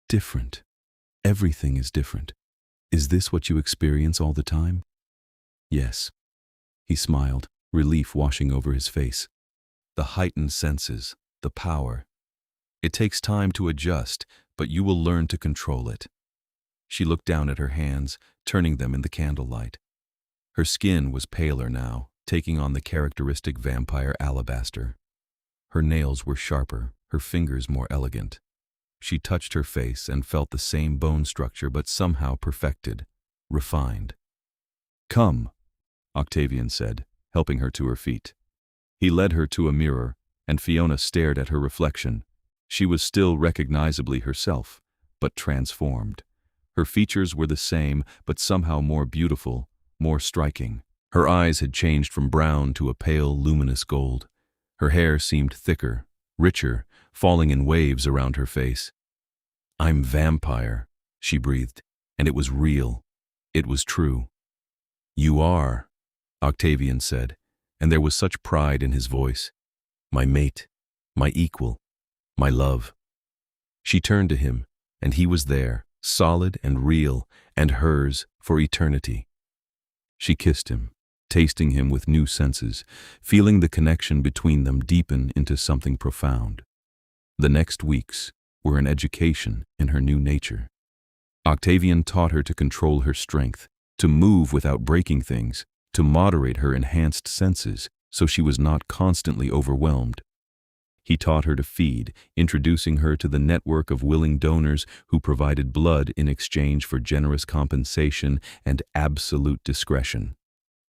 "Different. Everything is different. Is this what you experience all the time?" "Yes." He smiled, relief washing over his face. "The heightened senses, the power. It takes time to adjust, but you will learn to control it." She looked down at her hands, turning them in the candlelight. Her skin was paler now, taking on the characteristic vampire alabaster. Her nails were sharper, her fingers more elegant. She touched her face and felt the same bone structure, but somehow perfected, refined. "Come," Octavian said, helping her to her feet. He led her to a mirror, and Fiona stared at her reflection. She was still recognizably herself, but transformed. Her features were the same, but somehow more beautiful, more striking. Her eyes had changed from brown to a pale, luminous gold. Her hair seemed thicker, richer, falling in waves around her face. "I'm vampire," she breathed, and it was real. It was true. "You are," Octavian said, and there was such pride in his voice. "My mate, my equal, my love." She turned to him, and he was there, solid and real, and hers for eternity. She kissed him, tasting him with new senses, feeling the connection between them deepen into something profound. The next weeks were an education in her new nature. Octavian taught her to control her strength, to move without breaking things, to moderate her enhanced senses so she was not constantly overwhelmed. He taught her to feed, introducing her to the network of willing donors who provided blood in exchange for generous compensation and absolute discretion.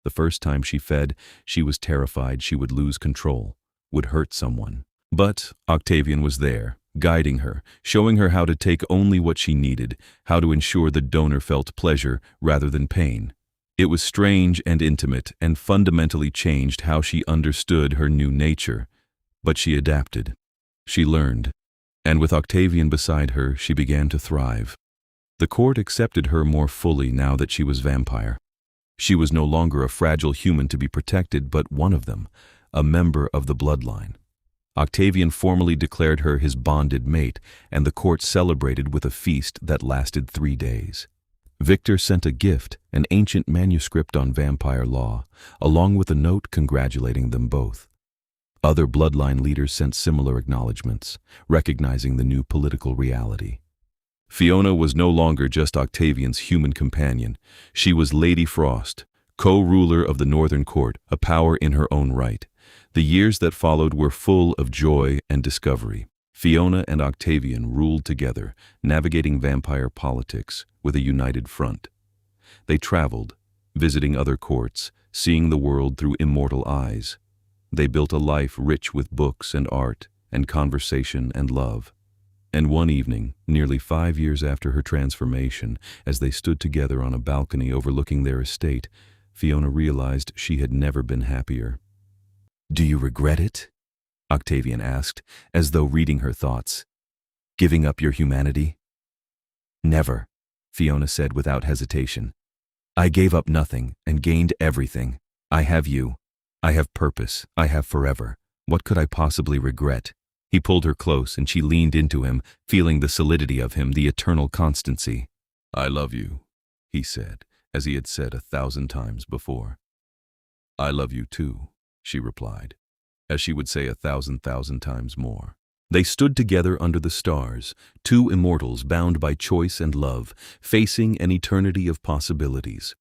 The first time she fed, she was terrified she would lose control, would hurt someone. But Octavian was there, guiding her, showing her how to take only what she needed, how to ensure the donor felt pleasure rather than pain. It was strange and intimate, and fundamentally changed how she understood her new nature. But she adapted. She learned. And with Octavian beside her, she began to thrive. The court accepted her more fully now that she was vampire. She was no longer a fragile human to be protected, but one of them, a member of the bloodline. Octavian formally declared her his bonded mate, and the court celebrated with a feast that lasted 3 days. Victor sent a gift, an ancient manuscript on vampire law, along with a note congratulating them both. Other bloodline leaders sent similar acknowledgments, recognizing the new political reality. Fiona was no longer just Octavian's human companion. She was Lady Frost, co-ruler of the Northern Court, a power in her own right. The years that followed were full of joy and discovery. Fiona and Octavian ruled together, navigating vampire politics with a united front. They traveled, visiting other courts, seeing the world through immortal eyes. They built a life rich with books and art and conversation and love. And one evening, nearly 5 years after her transformation, as they stood together on a balcony overlooking their estate, Fiona realized she had never been happier. "Do you regret it?" Octavian asked, as though reading her thoughts. "Giving up your humanity?" "Never," Fiona said without hesitation. "I gave up nothing and gained everything. I have you. I have purpose. I have forever. What could I possibly regret?" He pulled her close, and she leaned into him, feeling the solidity of him, the eternal constancy. "I love you," he said, as he had said 1,000 times before. "I love you too," she replied, as she would say 1,000 times more. They stood together under the stars, two immortals bound by choice and love, facing an eternity of possibilities.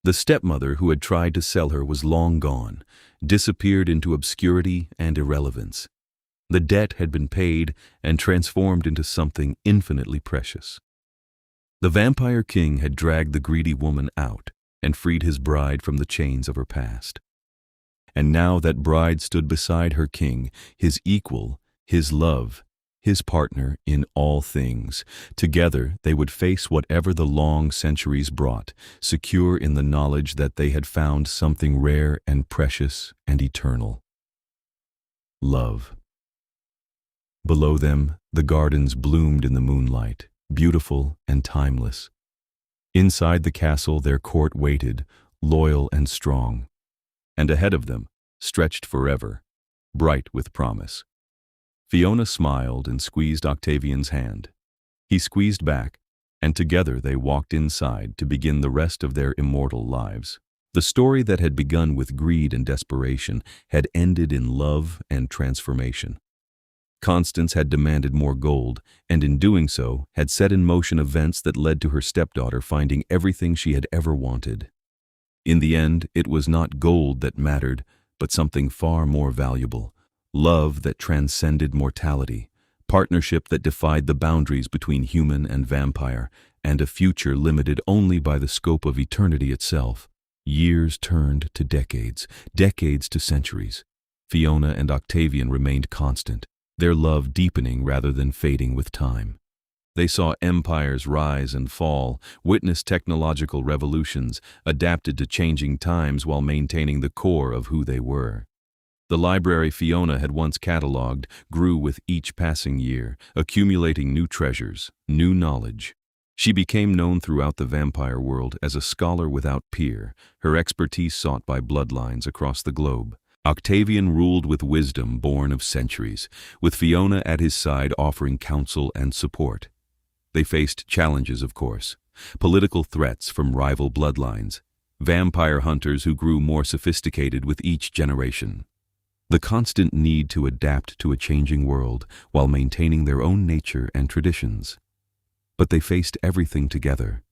The stepmother who had tried to sell her was long gone, disappeared into obscurity and irrelevance. The debt had been paid and transformed into something infinitely precious. The vampire king had dragged the greedy woman out and freed his bride from the chains of her past. And now that bride stood beside her king, his equal, his love, his partner in all things. Together they would face whatever the long centuries brought, secure in the knowledge that they had found something rare and precious and eternal. Love. Below them, the gardens bloomed in the moonlight, beautiful and timeless. Inside the castle their court waited, loyal and strong. And ahead of them, stretched forever, bright with promise. Fiona smiled and squeezed Octavian's hand. He squeezed back, and together they walked inside to begin the rest of their immortal lives. The story that had begun with greed and desperation had ended in love and transformation. Constance had demanded more gold, and in doing so had set in motion events that led to her stepdaughter finding everything she had ever wanted. In the end, it was not gold that mattered, but something far more valuable. Love that transcended mortality, partnership that defied the boundaries between human and vampire, and a future limited only by the scope of eternity itself. Years turned to decades, decades to centuries. Fiona and Octavian remained constant, their love deepening rather than fading with time. They saw empires rise and fall, witnessed technological revolutions, adapted to changing times while maintaining the core of who they were. The library Fiona had once catalogued grew with each passing year, accumulating new treasures, new knowledge. She became known throughout the vampire world as a scholar without peer, her expertise sought by bloodlines across the globe. Octavian ruled with wisdom born of centuries, with Fiona at his side offering counsel and support. They faced challenges, of course, political threats from rival bloodlines, vampire hunters who grew more sophisticated with each generation. The constant need to adapt to a changing world while maintaining their own nature and traditions. But they faced everything together.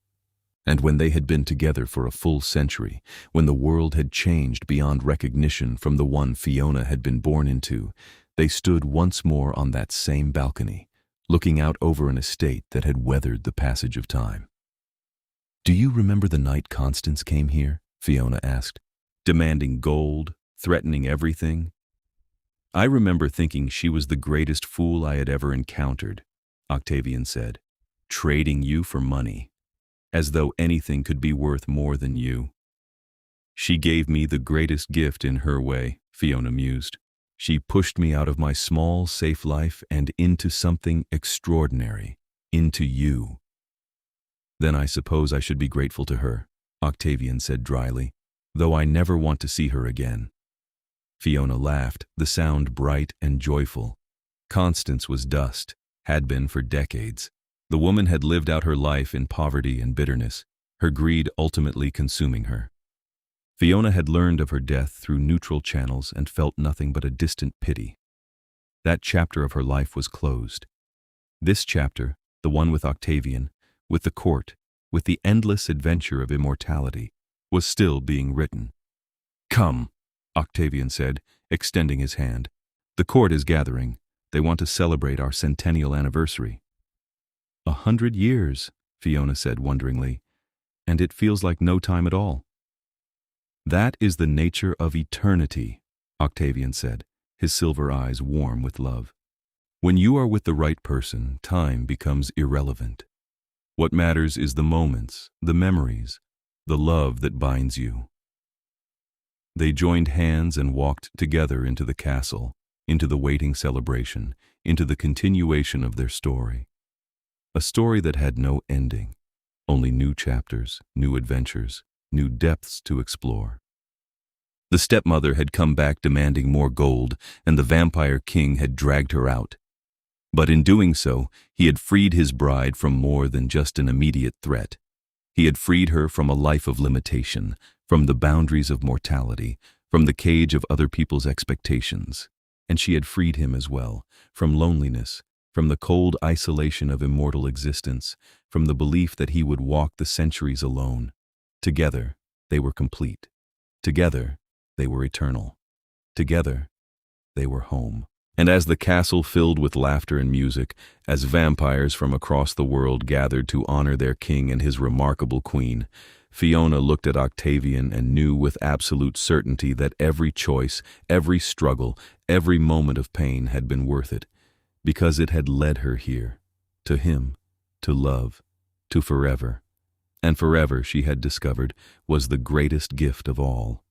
And when they had been together for a full century, when the world had changed beyond recognition from the one Fiona had been born into, they stood once more on that same balcony, looking out over an estate that had weathered the passage of time. "Do you remember the night Constance came here?" Fiona asked, demanding gold, threatening everything. "I remember thinking she was the greatest fool I had ever encountered," Octavian said, "trading you for money, as though anything could be worth more than you." "She gave me the greatest gift in her way," Fiona mused. "She pushed me out of my small, safe life and into something extraordinary, into you." "Then I suppose I should be grateful to her," Octavian said dryly, "though I never want to see her again." Fiona laughed, the sound bright and joyful. Constance was dust, had been for decades. The woman had lived out her life in poverty and bitterness, her greed ultimately consuming her. Fiona had learned of her death through neutral channels and felt nothing but a distant pity. That chapter of her life was closed. This chapter, the one with Octavian, with the court, with the endless adventure of immortality, was still being written. "Come," Octavian said, extending his hand. "The court is gathering. They want to celebrate our centennial anniversary." 100 years, Fiona said wonderingly, "and it feels like no time at all." "That is the nature of eternity," Octavian said, his silver eyes warm with love. "When you are with the right person, time becomes irrelevant. What matters is the moments, the memories, the love that binds you." They joined hands and walked together into the castle, into the waiting celebration, into the continuation of their story. A story that had no ending, only new chapters, new adventures, new depths to explore. The stepmother had come back demanding more gold, and the vampire king had dragged her out, But in doing so, he had freed his bride from more than just an immediate threat. He had freed her from a life of limitation, from the boundaries of mortality, from the cage of other people's expectations. And she had freed him as well, from loneliness, from the cold isolation of immortal existence, from the belief that he would walk the centuries alone. Together, they were complete. Together, they were eternal. Together, they were home. And as the castle filled with laughter and music, as vampires from across the world gathered to honor their king and his remarkable queen, Fiona looked at Octavian and knew with absolute certainty that every choice, every struggle, every moment of pain had been worth it, because it had led her here, to him, to love, to forever. And forever, she had discovered, was the greatest gift of all.